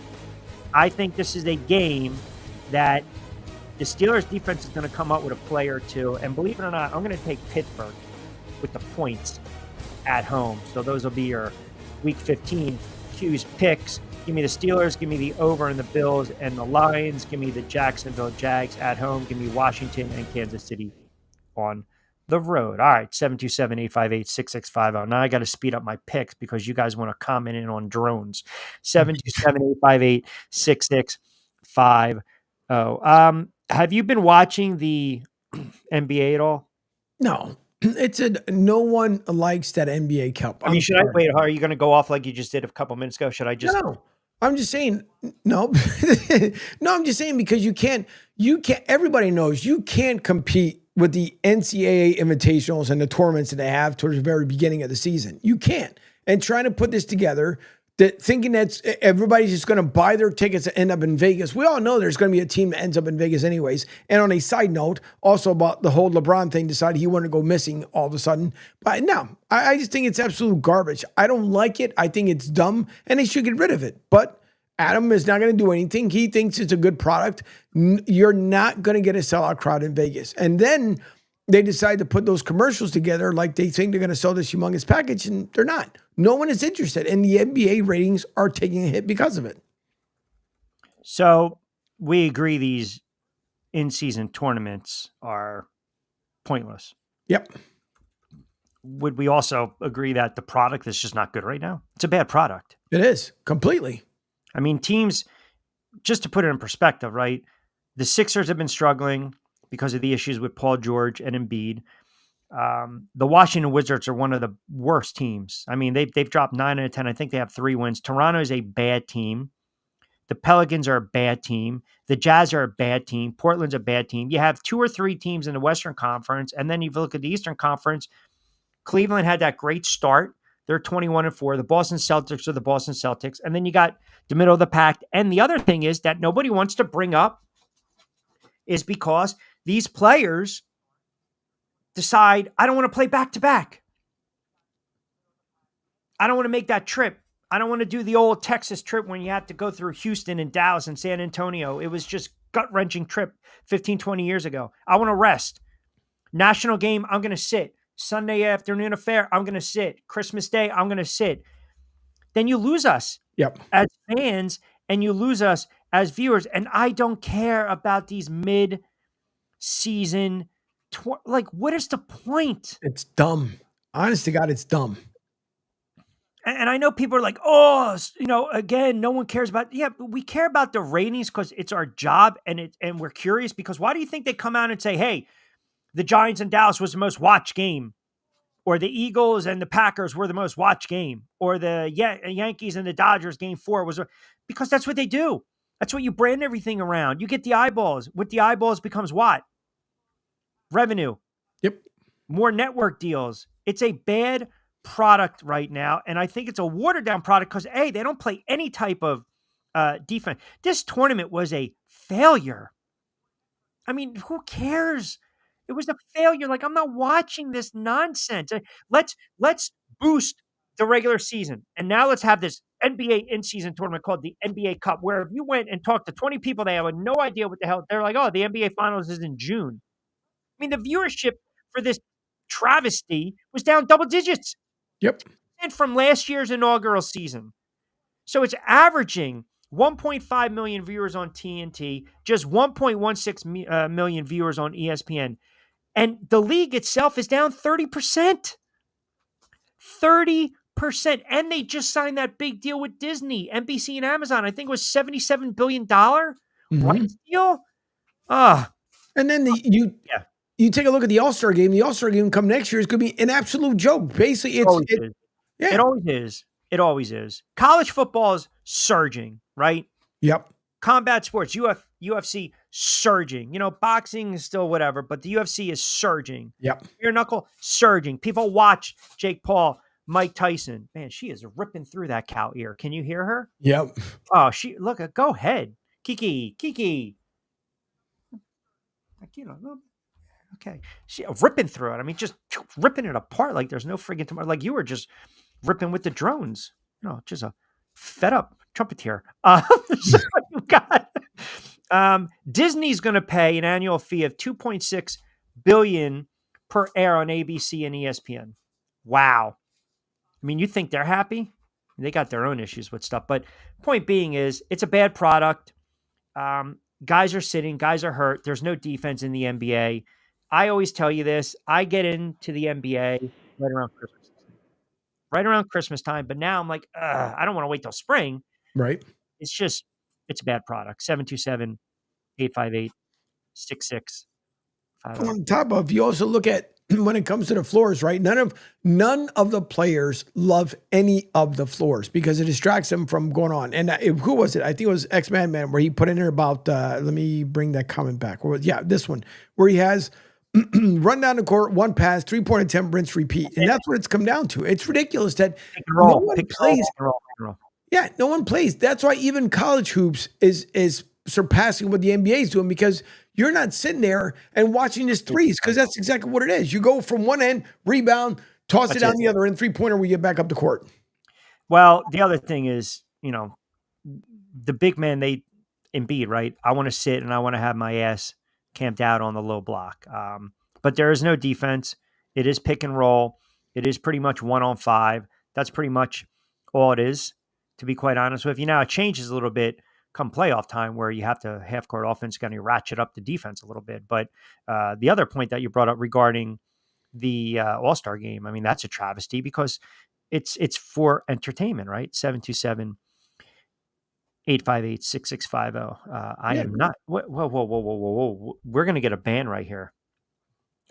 I think this is a game that the Steelers defense is going to come up with a play or two, and believe it or not, I'm going to take Pittsburgh with the points at home. So those will be your Week 15 Q's picks. Give me the Steelers, give me the over in the Bills and the Lions, give me the Jacksonville Jags at home, give me Washington and Kansas City on the road. All right, 727-858-6650. Now I got to speed up my picks because you guys want to comment in on drones. 727-858-6650. Have you been watching the NBA at all? No. No one likes that NBA Cup. I mean, should I wait? Are you going to go off like you just did a couple minutes ago? Should I just? No, I'm just saying. No, no, I'm just saying because you can't. Everybody knows you can't compete with the NCAA invitationals and the tournaments that they have towards the very beginning of the season. You can't. And trying to put this together, thinking that everybody's just going to buy their tickets and end up in Vegas. We all know there's going to be a team that ends up in Vegas anyways. And on a side note, also about the whole LeBron thing, decided he wanted to go missing all of a sudden. But no, I just think it's absolute garbage. I don't like it. I think it's dumb and they should get rid of it. But Adam is not going to do anything. He thinks it's a good product. You're not going to get a sellout crowd in Vegas. And then they decide to put those commercials together like they think they're going to sell this humongous package, and they're not. No one is interested, and the NBA ratings are taking a hit because of it. So we agree these in-season tournaments are pointless. Yep. Would we also agree that the product is just not good right now? It's a bad product. It is, completely. I mean, teams, just to put it in perspective, right? The Sixers have been struggling because of the issues with Paul George and Embiid. The Washington Wizards are one of the worst teams. I mean, they've dropped 9 out of 10. I think they have 3 wins. Toronto is a bad team. The Pelicans are a bad team. The Jazz are a bad team. Portland's a bad team. You have 2 or 3 teams in the Western Conference, and then you look at the Eastern Conference. Cleveland had that great start. They're 21-4. The Boston Celtics are the Boston Celtics. And then you got the middle of the pack. And the other thing is that nobody wants to bring up is because these players decide, I don't want to play back-to-back. I don't want to make that trip. I don't want to do the old Texas trip when you have to go through Houston and Dallas and San Antonio. It was just gut-wrenching trip 15, 20 years ago. I want to rest. National game, I'm going to sit. Sunday afternoon affair, I'm going to sit. Christmas Day, I'm going to sit. Then you lose us as fans and you lose us as viewers. And I don't care about these mid-season, what is the point? It's dumb. Honest to God, it's dumb. And I know people are like, again, no one cares about. Yeah, but we care about the ratings because it's our job and we're curious because why do you think they come out and say, hey, the Giants and Dallas was the most watched game, or the Eagles and the Packers were the most watched game, or the Yankees and the Dodgers game 4 was because that's what they do. That's what you brand everything around. You get the eyeballs. With the eyeballs becomes what? Revenue. Yep. More network deals. It's a bad product right now. And I think it's a watered down product because, A, they don't play any type of defense. This tournament was a failure. I mean, who cares? It was a failure. Like, I'm not watching this nonsense. Let's boost the regular season. And now let's have this NBA in-season tournament called the NBA Cup, where if you went and talked to 20 people, they had no idea what the hell. They're like, oh, the NBA Finals is in June. I mean, the viewership for this travesty was down double digits. Yep. And from last year's inaugural season. So it's averaging 1.5 million viewers on TNT, just 1.16 million viewers on ESPN. And the league itself is down 30%. 30%. And they just signed that big deal with Disney, NBC, and Amazon. I think it was $77 billion rights deal. And then you take a look at the All-Star game. The All-Star game come next year is going to be an absolute joke. Basically, It always is. It always is. College football is surging, right? Yep. Combat sports, UFC surging. You know, boxing is still whatever, but the UFC is surging. Yep. Bare knuckle surging. People watch Jake Paul, Mike Tyson. Man, she is ripping through that cow ear. Can you hear her? Yep. Oh, go ahead. Kiki. Okay. She ripping through it. I mean, just ripping it apart like there's no friggin' tomorrow. Like you were just ripping with the drones. You know, just a fed up trumpeter. Disney's going to pay an annual fee of $2.6 billion per air on ABC and ESPN. Wow. I mean, you think they're happy? They got their own issues with stuff. But point being is, it's a bad product. Guys are sitting. Guys are hurt. There's no defense in the NBA. I always tell you this. I get into the NBA right around Christmas time. But now I'm like, I don't want to wait till spring. Right. It's a bad product. 727-858-6655. On top of, you also look at when it comes to the floors, right? None of the players love any of the floors because it distracts them from going on. And who was it? I think it was X-Man where he put in there about, let me bring that comment back. This one, where he has run down the court, one pass, 3-point attempt, rinse, repeat. And that's what it's come down to. It's ridiculous that no one plays. Yeah, no one plays. That's why even college hoops is surpassing what the NBA is doing because you're not sitting there and watching his threes because that's exactly what it is. You go from one end, rebound, toss it down the other end, 3-pointer, we get back up the court. Well, the other thing is, you know, the big man, Embiid, right? I want to sit and I want to have my ass camped out on the low block. But there is no defense. It is pick and roll. It is pretty much 1-on-5. That's pretty much all it is, to be quite honest with you. Now, it changes a little bit come playoff time where you have to half-court offense kind of ratchet up the defense a little bit. But the other point that you brought up regarding the All-Star game, I mean, that's a travesty because it's for entertainment, right? 727-858-6650. I am not. Whoa. We're going to get a ban right here.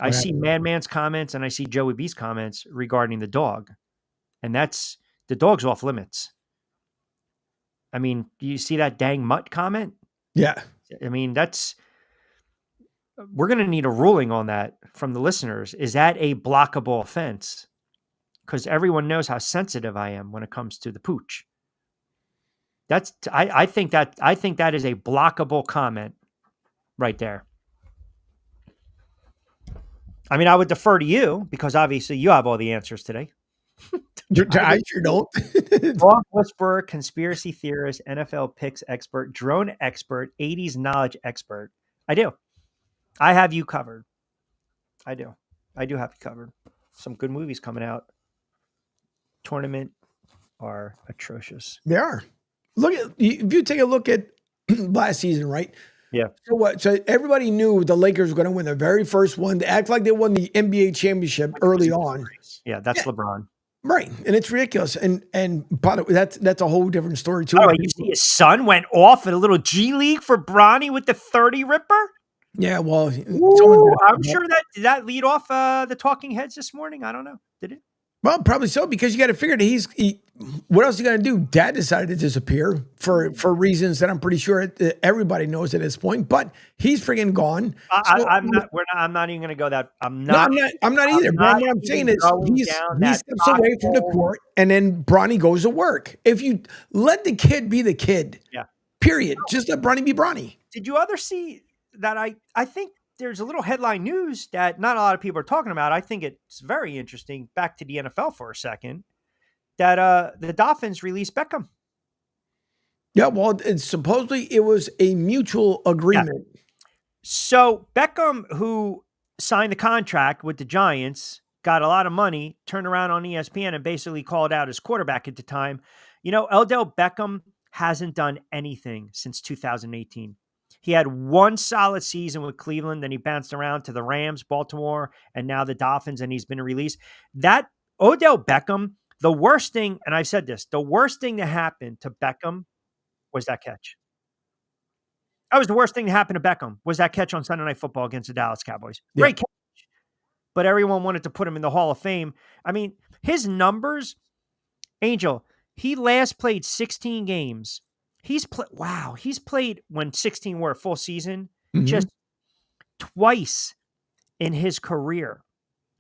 I see Madman's comments and I see Joey B's comments regarding the dog. And the dog's off limits. I mean, do you see that dang mutt comment? Yeah. I mean, we're going to need a ruling on that from the listeners. Is that a blockable offense? Because everyone knows how sensitive I am when it comes to the pooch. I think that is a blockable comment right there. I mean, I would defer to you because obviously you have all the answers today. I sure don't. Dog whisperer, conspiracy theorist, NFL picks expert, drone expert, 80s knowledge expert. I do. I have you covered. I do have you covered. Some good movies coming out. Tournament are atrocious. They are. If you take a look at last season, right? Yeah. So what? So everybody knew the Lakers were going to win the very first one. They act like they won the NBA championship early on. Yeah, that's LeBron. Right. And it's ridiculous. And by the way, that's a whole different story too. Oh, you see his son went off at a little G League for Bronny with the 30 ripper? Yeah, well, I'm sure that did that lead off the talking heads this morning? I don't know. Did it? Well, probably so, because you got to figure that what else are you going to do? Dad decided to disappear for reasons that I'm pretty sure everybody knows at this point, but he's freaking gone. I'm not even going to go that. I'm not either. But what I'm saying is he steps away from the court and then Bronny goes to work. If you let the kid be the kid, period. Just let Bronny be Bronny. Did you ever see that? I think there's a little headline news that not a lot of people are talking about. I think it's very interesting. Back to the NFL for a second, that the Dolphins released Beckham. Yeah, well, supposedly it was a mutual agreement. Yeah. So Beckham, who signed the contract with the Giants, got a lot of money, turned around on ESPN and basically called out his quarterback at the time. Odell Beckham hasn't done anything since 2018. He had one solid season with Cleveland, then he bounced around to the Rams, Baltimore, and now the Dolphins, and he's been released. That Odell Beckham, the worst thing, and I've said this, the worst thing that happened to Beckham was that catch. That was the worst thing that happened to Beckham, was that catch on Sunday Night Football against the Dallas Cowboys. Great catch. But everyone wanted to put him in the Hall of Fame. I mean, his numbers, Angel, he last played 16 games. He's played when 16 were a full season, just twice in his career.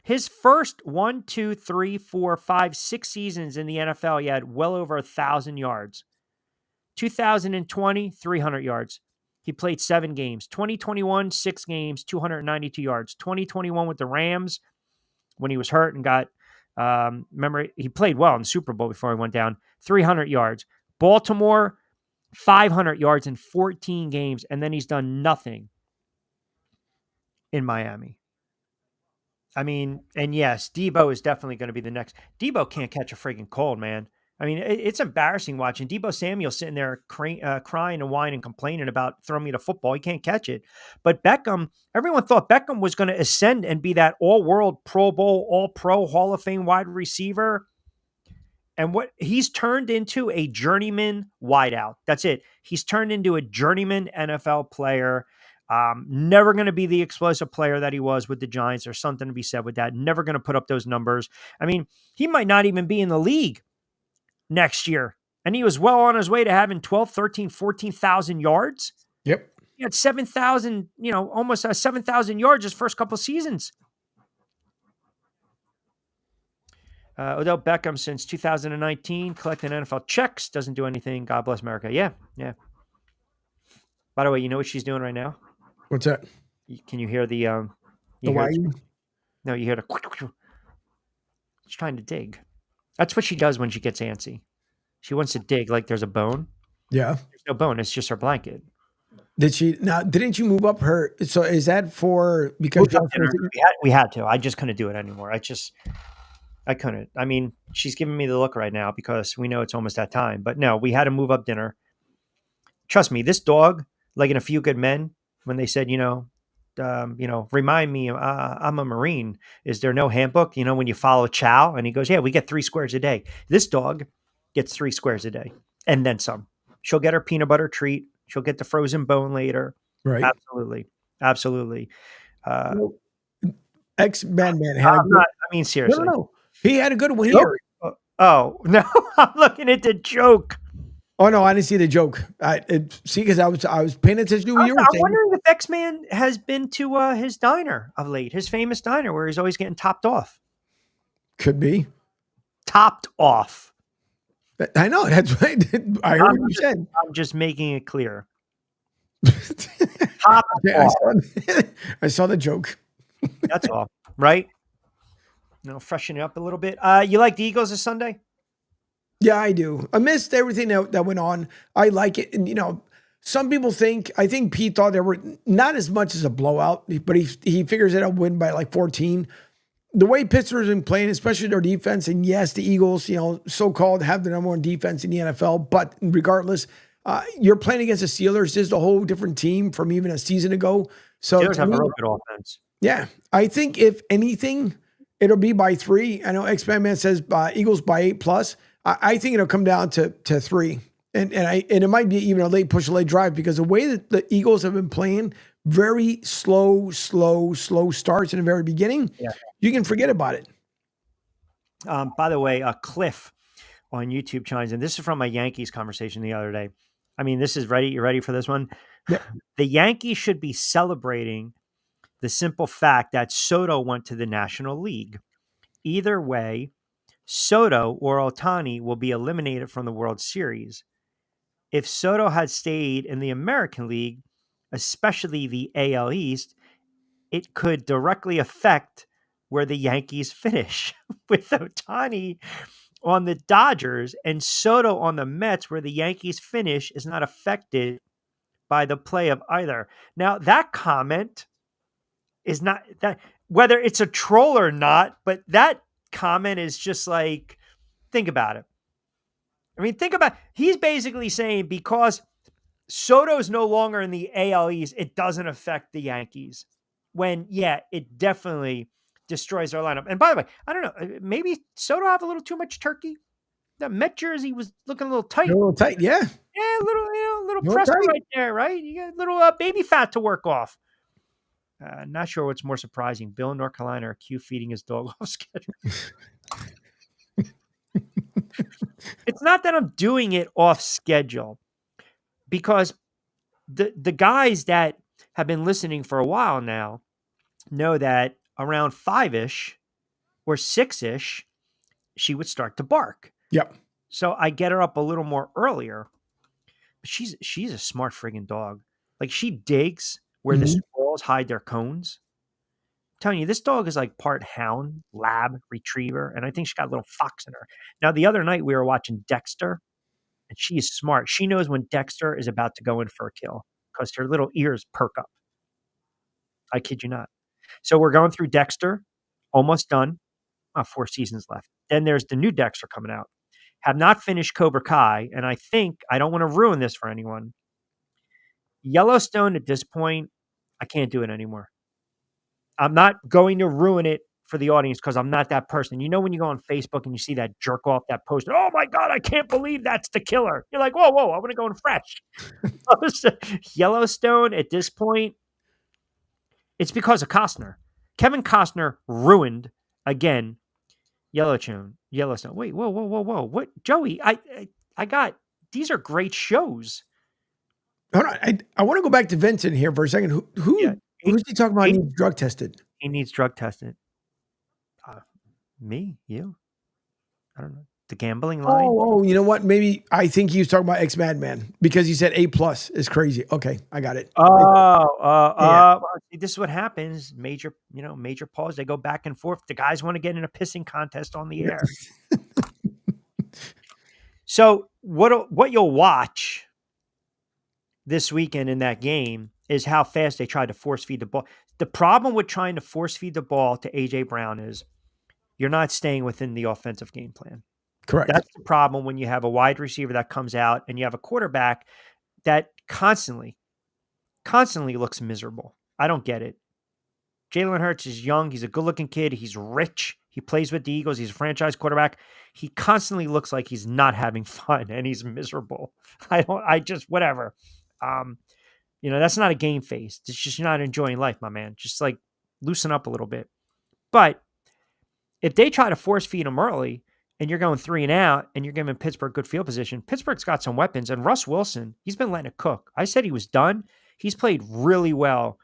His first 6 seasons in the NFL, he had well over 1,000 yards. 2020, 300 yards. He played 7 games. 2021, 6 games, 292 yards. 2021 with the Rams, when he was hurt and got, remember, he played well in the Super Bowl before he went down, 300 yards. Baltimore, 500 yards in 14 games, and then he's done nothing in Miami. I mean, and yes, Debo is definitely going to be the next. Debo can't catch a friggin' cold, man. I mean, it's embarrassing watching Debo Samuel sitting there crying and whining and complaining about throwing me the football. He can't catch it. But Beckham, everyone thought Beckham was going to ascend and be that all-world, Pro Bowl, all-pro, Hall of Fame wide receiver. And what he's turned into a journeyman wideout. That's it. He's turned into a journeyman NFL player. Never going to be the explosive player that he was with the Giants. There's something to be said with that. Never going to put up those numbers. I mean, he might not even be in the league next year. And he was well on his way to having 12, 13, 14,000 yards. Yep. He had 7,000, almost 7,000 yards his first couple of seasons. Odell Beckham since 2019, collecting NFL checks, doesn't do anything. God bless America. Yeah. By the way, you know what she's doing right now? What's that? Can you hear the No, you hear the. She's trying to dig. That's what she does when she gets antsy. She wants to dig like there's a bone. Yeah. There's no bone. It's just her blanket. Didn't you move up her? So is that for because we had to? I just couldn't do it anymore. I couldn't. I mean, she's giving me the look right now because we know it's almost that time. But no, we had to move up dinner. Trust me, this dog, like in A Few Good Men, when they said, remind me, I'm a Marine. Is there no handbook? When you follow Chow, and he goes, yeah, we get 3 squares a day. This dog gets 3 squares a day and then some. She'll get her peanut butter treat. She'll get the frozen bone later. Right. Absolutely. Ex-Madman had seriously. No. He had a good one here. Oh, no. I'm looking at the joke. Oh, no, I didn't see the joke. Because I was paying attention to what you were saying. I'm wondering if X-Man has been to his diner of late, his famous diner where he's always getting topped off. Could be. Topped off. I know. That's right. I heard what you said. I'm just making it clear. Topped off. I saw the joke. That's all. Right? Freshen it up a little bit. You like the Eagles this Sunday? Yeah, I do. I missed everything that went on. I like it. And, some people I think Pete thought there were not as much as a blowout, but he figures it'll win by like 14. The way Pittsburgh's been playing, especially their defense, and yes, the Eagles, so-called have the number 1 defense in the NFL, but regardless, you're playing against the Steelers. This is a whole different team from even a season ago. So Steelers have a real good offense. Yeah. I think if anything, it'll be by 3. I know X-Man says Eagles by 8+. I think it'll come down to 3. And it might be even a late drive because the way that the Eagles have been playing, very slow starts in the very beginning, you can forget about it. By the way, Cliff on YouTube chimes in. This is from my Yankees conversation the other day. I mean, this is ready. You ready for this one? Yeah. The Yankees should be celebrating the simple fact that Soto went to the National League. Either way, Soto or Ohtani will be eliminated from the World Series. If Soto had stayed in the American League, especially the AL East, it could directly affect where the Yankees finish. With Ohtani on the Dodgers and Soto on the Mets, where the Yankees finish is not affected by the play of either. Now, that comment is not that, whether it's a troll or not, but that comment is just like, think about it. I mean, he's basically saying because Soto's no longer in the AL East, it doesn't affect the Yankees. When, yeah, it definitely destroys their lineup. And by the way, I don't know, maybe Soto have a little too much turkey. The Met jersey was looking a little tight. A little tight, yeah. Yeah, a little pressure tight. right there, right? You got a little baby fat to work off. Not sure what's more surprising, Bill in North Carolina or Q feeding his dog off schedule. It's not that I'm doing it off schedule, because the guys that have been listening for a while now know that around 5-ish or 6-ish, she would start to bark. Yep. So I get her up a little more earlier. But she's a smart friggin' dog. Like, she digs where the squirrels hide their cones. I'm telling you, this dog is like part hound, lab, retriever, and I think she got a little fox in her. Now, the other night we were watching Dexter, and she is smart. She knows when Dexter is about to go in for a kill because her little ears perk up. I kid you not. So we're going through Dexter, almost done. 4 seasons left. Then there's the new Dexter coming out. Have not finished Cobra Kai, and I think, I don't want to ruin this for anyone. Yellowstone, at this point, I can't do it anymore. I'm not going to ruin it for the audience because I'm not that person. You know, when you go on Facebook and you see that jerk off, that post, oh my God, I can't believe that's the killer. You're like, whoa, I want to go in fresh. Yellowstone, at this point, it's because of Costner. Kevin Costner ruined, again, Yellowstone. Wait, whoa. What, Joey? I got, these are great shows. Hold on. I want to go back to Vincent here for a second. Who's he talking about? He needs drug tested. He needs drug tested. Me? You? I don't know. The gambling line? Oh, you know what? Maybe I think he was talking about ex-Madman because he said A+ is crazy. Okay, I got it. See, this is what happens. Major pause. They go back and forth. The guys want to get in a pissing contest on the air. So what you'll watch this weekend in that game is how fast they tried to force feed the ball. The problem with trying to force feed the ball to A.J. Brown is you're not staying within the offensive game plan. Correct. That's the problem when you have a wide receiver that comes out and you have a quarterback that constantly looks miserable. I don't get it. Jalen Hurts is young. He's a good-looking kid. He's rich. He plays with the Eagles. He's a franchise quarterback. He constantly looks like he's not having fun and he's miserable. Whatever. That's not a game face. It's just you're not enjoying life, my man. Just like loosen up a little bit. But if they try to force feed him early and you're going 3 and out and you're giving Pittsburgh good field position, Pittsburgh's got some weapons. And Russ Wilson, he's been letting it cook. I said he was done. He's played really well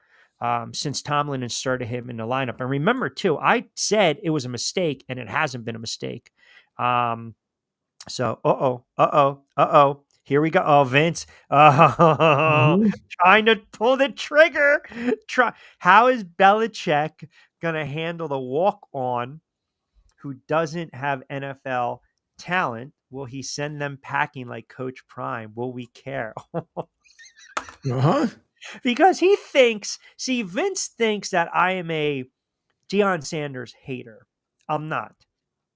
since Tomlin inserted him in the lineup. And remember, too, I said it was a mistake, and it hasn't been a mistake. So, here we go. Oh, Vince. Trying to pull the trigger. How is Belichick going to handle the walk-on who doesn't have NFL talent? Will he send them packing like Coach Prime? Will we care? Because he thinks, Vince thinks that I am a Deion Sanders hater. I'm not.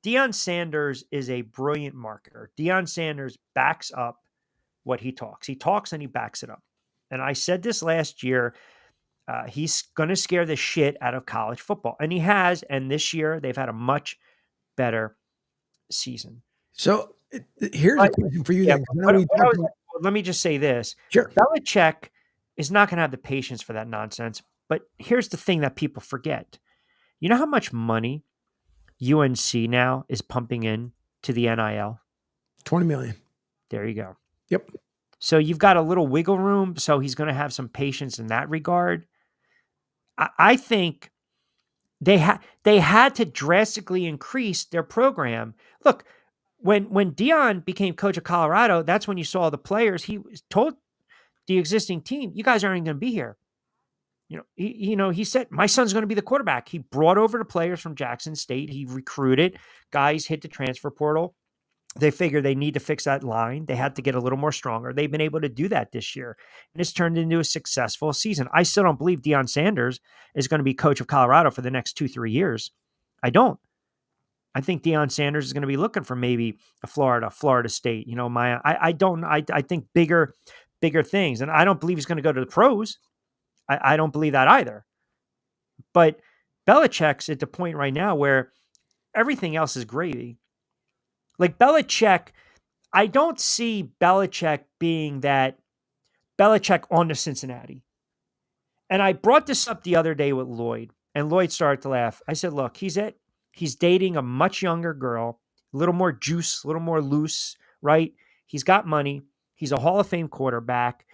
Deion Sanders is a brilliant marketer. Deion Sanders backs up what he talks. He talks and he backs it up. And I said this last year, he's going to scare the shit out of college football. And he has. And this year they've had a much better season. So here's a question for you. Yeah, let me just say this. Sure. Belichick is not going to have the patience for that nonsense. But here's the thing that people forget. You know how much money UNC now is pumping in to the NIL. 20 million. There you go. Yep. So you've got a little wiggle room. So he's going to have some patience in that regard. I think they had to drastically increase their program. Look, when Deion became coach of Colorado, that's when you saw the players. He told the existing team, "You guys aren't going to be here." He said, "My son's going to be the quarterback." He brought over the players from Jackson State. He recruited guys, hit the transfer portal. They figured they need to fix that line. They had to get a little more stronger. They've been able to do that this year, and it's turned into a successful season. I still don't believe Deion Sanders is going to be coach of Colorado for the next 2-3 years. I don't. I think Deion Sanders is going to be looking for maybe a Florida State. I think bigger things, and I don't believe he's going to go to the pros. I don't believe that either. But Belichick's at the point right now where everything else is gravy. Like Belichick, I don't see Belichick being that Belichick on to Cincinnati. And I brought this up the other day with Lloyd, and Lloyd started to laugh. I said, look, he's dating a much younger girl, a little more juice, a little more loose, right? He's got money. He's a Hall of Fame quarterback.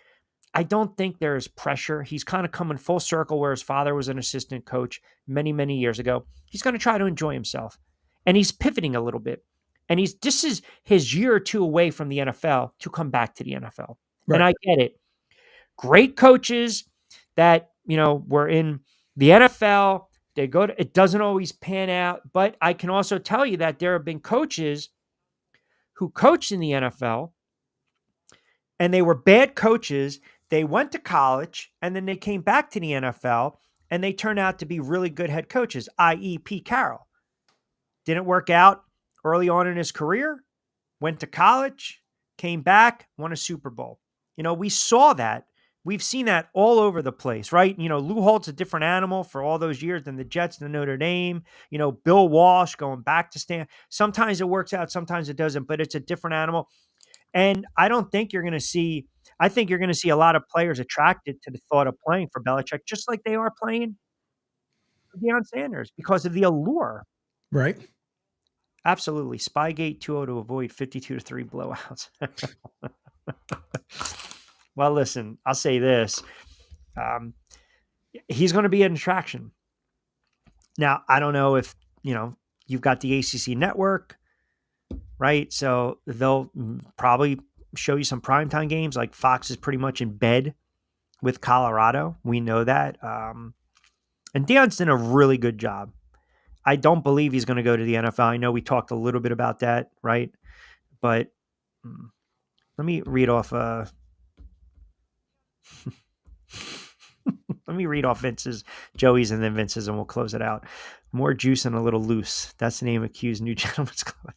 I don't think there's pressure. He's kind of coming full circle where his father was an assistant coach many, many years ago. He's going to try to enjoy himself. And he's pivoting a little bit. And this is his year or two away from the NFL to come back to the NFL. Right. And I get it. Great coaches that, were in the NFL, it doesn't always pan out. But I can also tell you that there have been coaches who coached in the NFL and they were bad coaches. They went to college and then they came back to the NFL and they turned out to be really good head coaches, i.e. Pete Carroll. Didn't work out early on in his career, went to college, came back, won a Super Bowl. We saw that. We've seen that all over the place, right? Lou Holt's a different animal for all those years than the Jets and Notre Dame. Bill Walsh going back to Stanford. Sometimes it works out, sometimes it doesn't, but it's a different animal. And I think you're going to see a lot of players attracted to the thought of playing for Belichick, just like they are playing for Deion Sanders because of the allure. Right. Absolutely. Spygate 2-0 to avoid 52-3 blowouts. Well, listen, I'll say this. He's going to be an attraction. Now, I don't know if, you've got the ACC network, right? So they'll probably show you some primetime games. Like Fox is pretty much in bed with Colorado. We know that. And Deion's done a really good job. I don't believe he's going to go to the NFL. I know we talked a little bit about that, right? But let me read off Joey's and then Vince's, and we'll close it out. More juice and a little loose. That's the name of Q's new gentleman's club.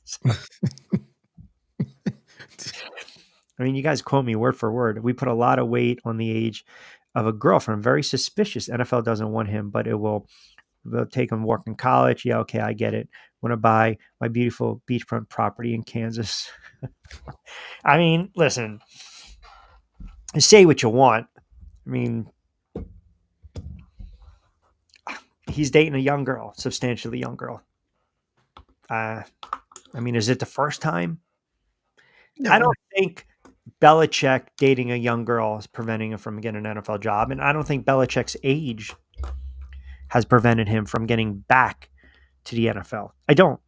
I mean, you guys quote me word for word. We put a lot of weight on the age of a girlfriend. Very suspicious. NFL doesn't want him, but they'll take him working college. Yeah, okay, I get it. Want to buy my beautiful beachfront property in Kansas. I mean, listen, say what you want. I mean, he's dating a young girl, substantially young girl. I mean, is it the first time? No. I don't think Belichick dating a young girl is preventing him from getting an NFL job. And I don't think Belichick's age has prevented him from getting back to the NFL. I don't.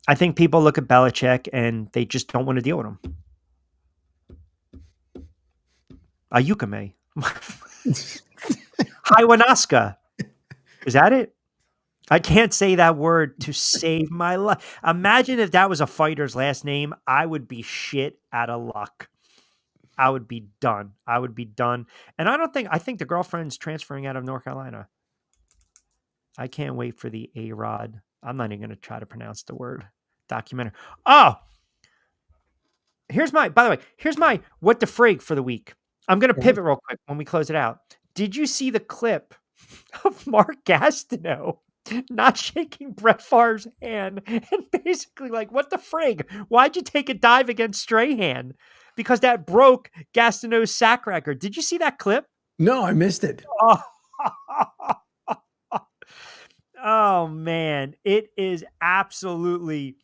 I think people look at Belichick and they just don't want to deal with him. Ayukame. Hiwanaska. Is that it? I can't say that word to save my life. Imagine if that was a fighter's last name. I would be shit out of luck. I would be done. And I think the girlfriend's transferring out of North Carolina. I can't wait for the A-Rod. I'm not even going to try to pronounce the word. Documentary. Oh, here's my what the frig for the week. I'm going to pivot real quick when we close it out. Did you see the clip of Mark Gastineau not shaking Brett Favre's hand and basically like, what the frig? Why'd you take a dive against Strahan? Because that broke Gastineau's sack record. Did you see that clip? No, I missed it. Oh man. man, it is absolutely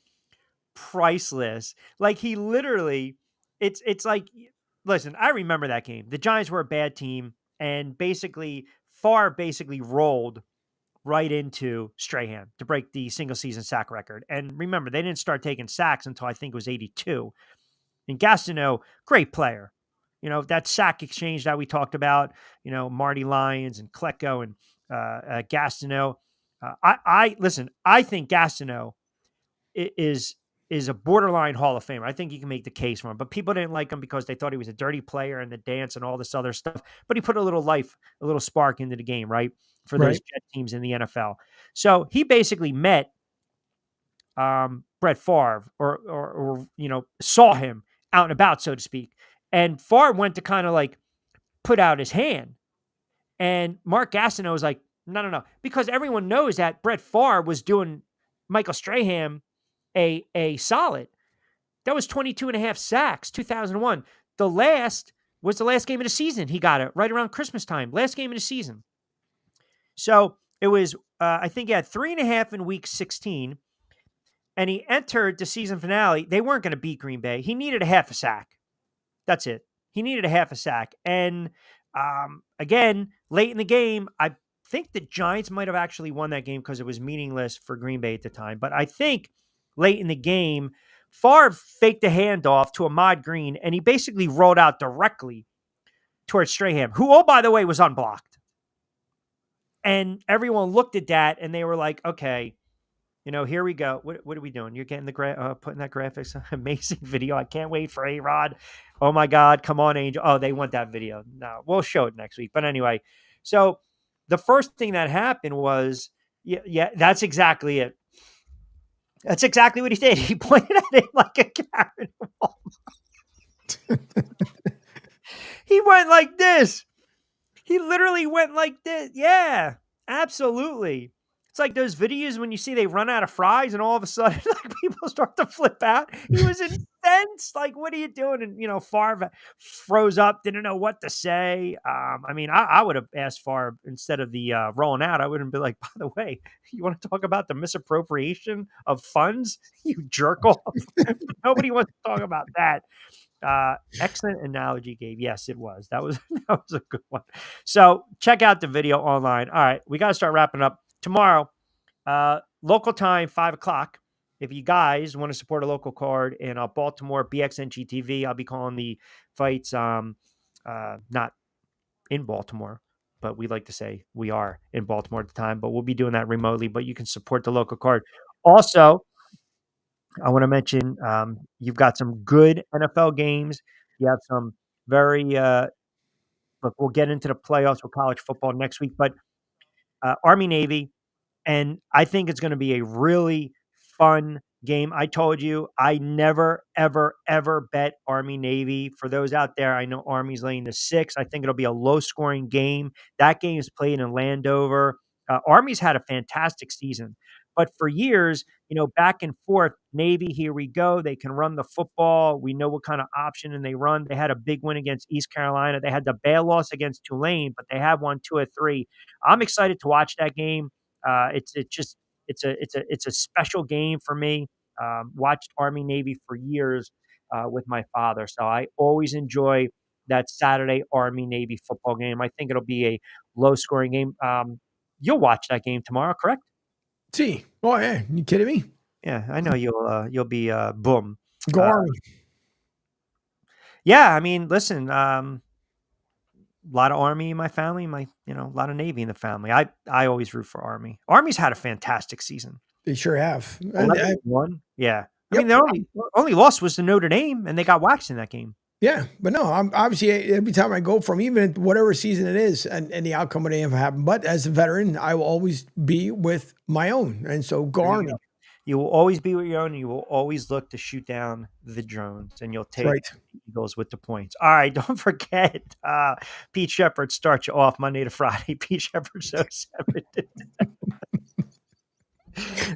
priceless. Like he literally, it's like, listen, I remember that game. The Giants were a bad team, and basically Favre basically rolled right into Strahan to break the single season sack record. And remember, they didn't start taking sacks until I think it was 82. And Gastineau, great player. You know, that sack exchange that we talked about, you know, Marty Lyons and Klecko and Gastineau. I listen, I think Gastineau is a borderline Hall of Famer. I think you can make the case for him, but people didn't like him because they thought he was a dirty player and the dance and all this other stuff. But he put a little life, a little spark into the game, right? For those Jet teams in the NFL. So he basically met Brett Favre or you know, saw him out and about, so to speak. And Favre went to kind of like put out his hand. And Mark Gastineau was like, no. Because everyone knows that Brett Favre was doing Michael Strahan a solid. That was 22 and a half sacks, 2001. The last was the last game of the season. He got it right around Christmas time. Last game of the season. So it was, I think he had 3.5 in week 16. And he entered the season finale. They weren't going to beat Green Bay. He needed a half a sack. That's it. He needed a half a sack. And again, late in the game, I think the Giants might have actually won that game because it was meaningless for Green Bay at the time. But I think late in the game, Favre faked a handoff to Ahmad Green, and he basically rolled out directly towards Strahan, who, oh, by the way, was unblocked. And everyone looked at that, and they were like, okay, you know, here we go. What are we doing? You're getting the putting that graphics, amazing video. I can't wait for A-Rod. Oh my God, come on, Angel. Oh, they want that video. No, we'll show it next week. But anyway, so the first thing that happened was, yeah, that's exactly it. That's exactly what he did. He pointed at it like a Karen. He went like this. He literally went like this. Yeah, absolutely. It's like those videos when you see they run out of fries and all of a sudden like people start to flip out. He was incensed. Like, what are you doing? And, you know, Favre froze up, didn't know what to say. I mean, I would have asked Favre instead of the rolling out. I would have been like, by the way, you want to talk about the misappropriation of funds? You jerk off. Nobody wants to talk about that. Excellent analogy, Gabe. Yes, it was. That was a good one. So check out the video online. All right, we got to start wrapping up. Tomorrow, local time, 5 o'clock. If you guys want to support a local card in Baltimore, BXNG TV, I'll be calling the fights not in Baltimore, but we like to say we are in Baltimore at the time, but we'll be doing that remotely, but you can support the local card. Also, I want to mention you've got some good NFL games. You have some very, look, we'll get into the playoffs with college football next week, but Army-Navy, and I think it's going to be a really fun game. I told you, I never, ever, ever bet Army-Navy. For those out there, I know Army's laying the 6. I think it'll be a low-scoring game. That game is played in Landover. Army's had a fantastic season. But for years, you know, back and forth, Navy, here we go. They can run the football. We know what kind of option and they run. They had a big win against East Carolina. They had the bad loss against Tulane, but they have won 2 of 3. I'm excited to watch that game. It's a special game for me. Watched Army Navy for years with my father, so I always enjoy that Saturday Army Navy football game. I think it'll be a low scoring game. You'll watch that game tomorrow, correct? See, oh yeah, you kidding me? Yeah, I know you'll be boom. Go Army. Yeah, I mean, listen, a lot of Army in my family, a lot of Navy in the family. I always root for Army. Army's had a fantastic season. They sure have. 11-1. Yeah. I mean, their only loss was to Notre Dame, and they got waxed in that game. Yeah, but no, I'm obviously every time I go from even whatever season it is and the outcome would have happened. But as a veteran, I will always be with my own. And so go Army. You will always be with your own. And you will always look to shoot down the drones, and you'll take the Eagles with the points. All right, don't forget, Pete Shepard starts you off Monday to Friday. Pete Shepard shows 7 to 10.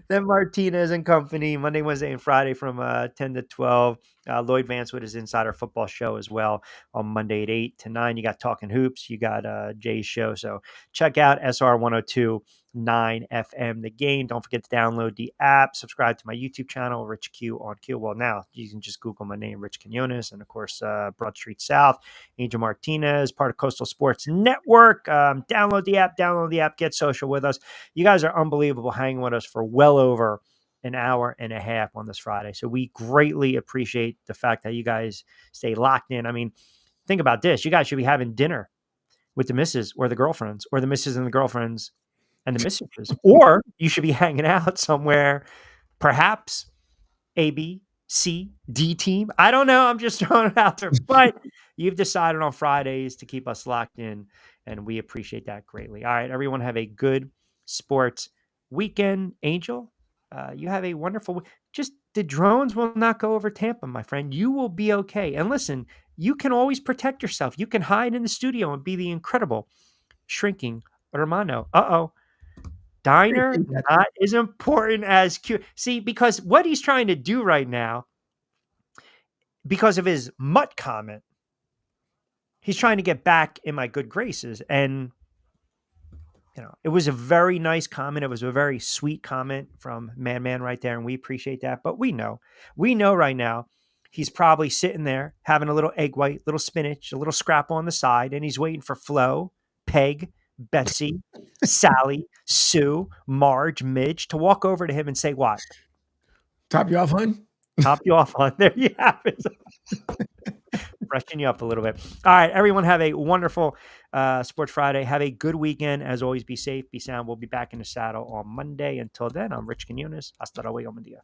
Then Martinez and company Monday, Wednesday, and Friday from 10 to 12. Lloyd Vance with his Insider Football show as well on Monday at 8 to 9. You got Talking Hoops. You got Jay's show. So check out SR102 102.9 FM The Game. Don't forget to download the app. Subscribe to my YouTube channel, Rich Q on Q. Well, now you can just Google my name, Rich Quinones, and of course, Broad Street South, Angel Martinez, part of Coastal Sports Network. Download the app, get social with us. You guys are unbelievable hanging with us for well over an hour and a half on this Friday. So we greatly appreciate the fact that you guys stay locked in. I mean, think about this. You guys should be having dinner with the missus or the girlfriends, or the missus and the girlfriends and the mistresses. Or you should be hanging out somewhere, perhaps A, B, C, D team. I don't know. I'm just throwing it out there. But you've decided on Fridays to keep us locked in, and we appreciate that greatly. All right, everyone have a good sports weekend. Angel, you have a wonderful just the drones will not go over Tampa, my friend. You will be okay. And listen, you can always protect yourself. You can hide in the studio and be the incredible shrinking Armando. Diner not as important as Q. See, because what he's trying to do right now, because of his mutt comment, he's trying to get back in my good graces. And it was a very nice comment. It was a very sweet comment from Man right there, and we appreciate that. But we know right now he's probably sitting there having a little egg white, little spinach, a little scrap on the side, and he's waiting for Flo, Peg, Betsy, Sally, Sue, Marge, Midge to walk over to him and say what? Top you off, hon? Top you off, hon. There you have it. Freshen you up a little bit. All right, everyone have a wonderful Sports Friday. Have a good weekend. As always, be safe, be sound. We'll be back in the saddle on Monday. Until then, I'm Rich Quinones. Hasta luego, buen día.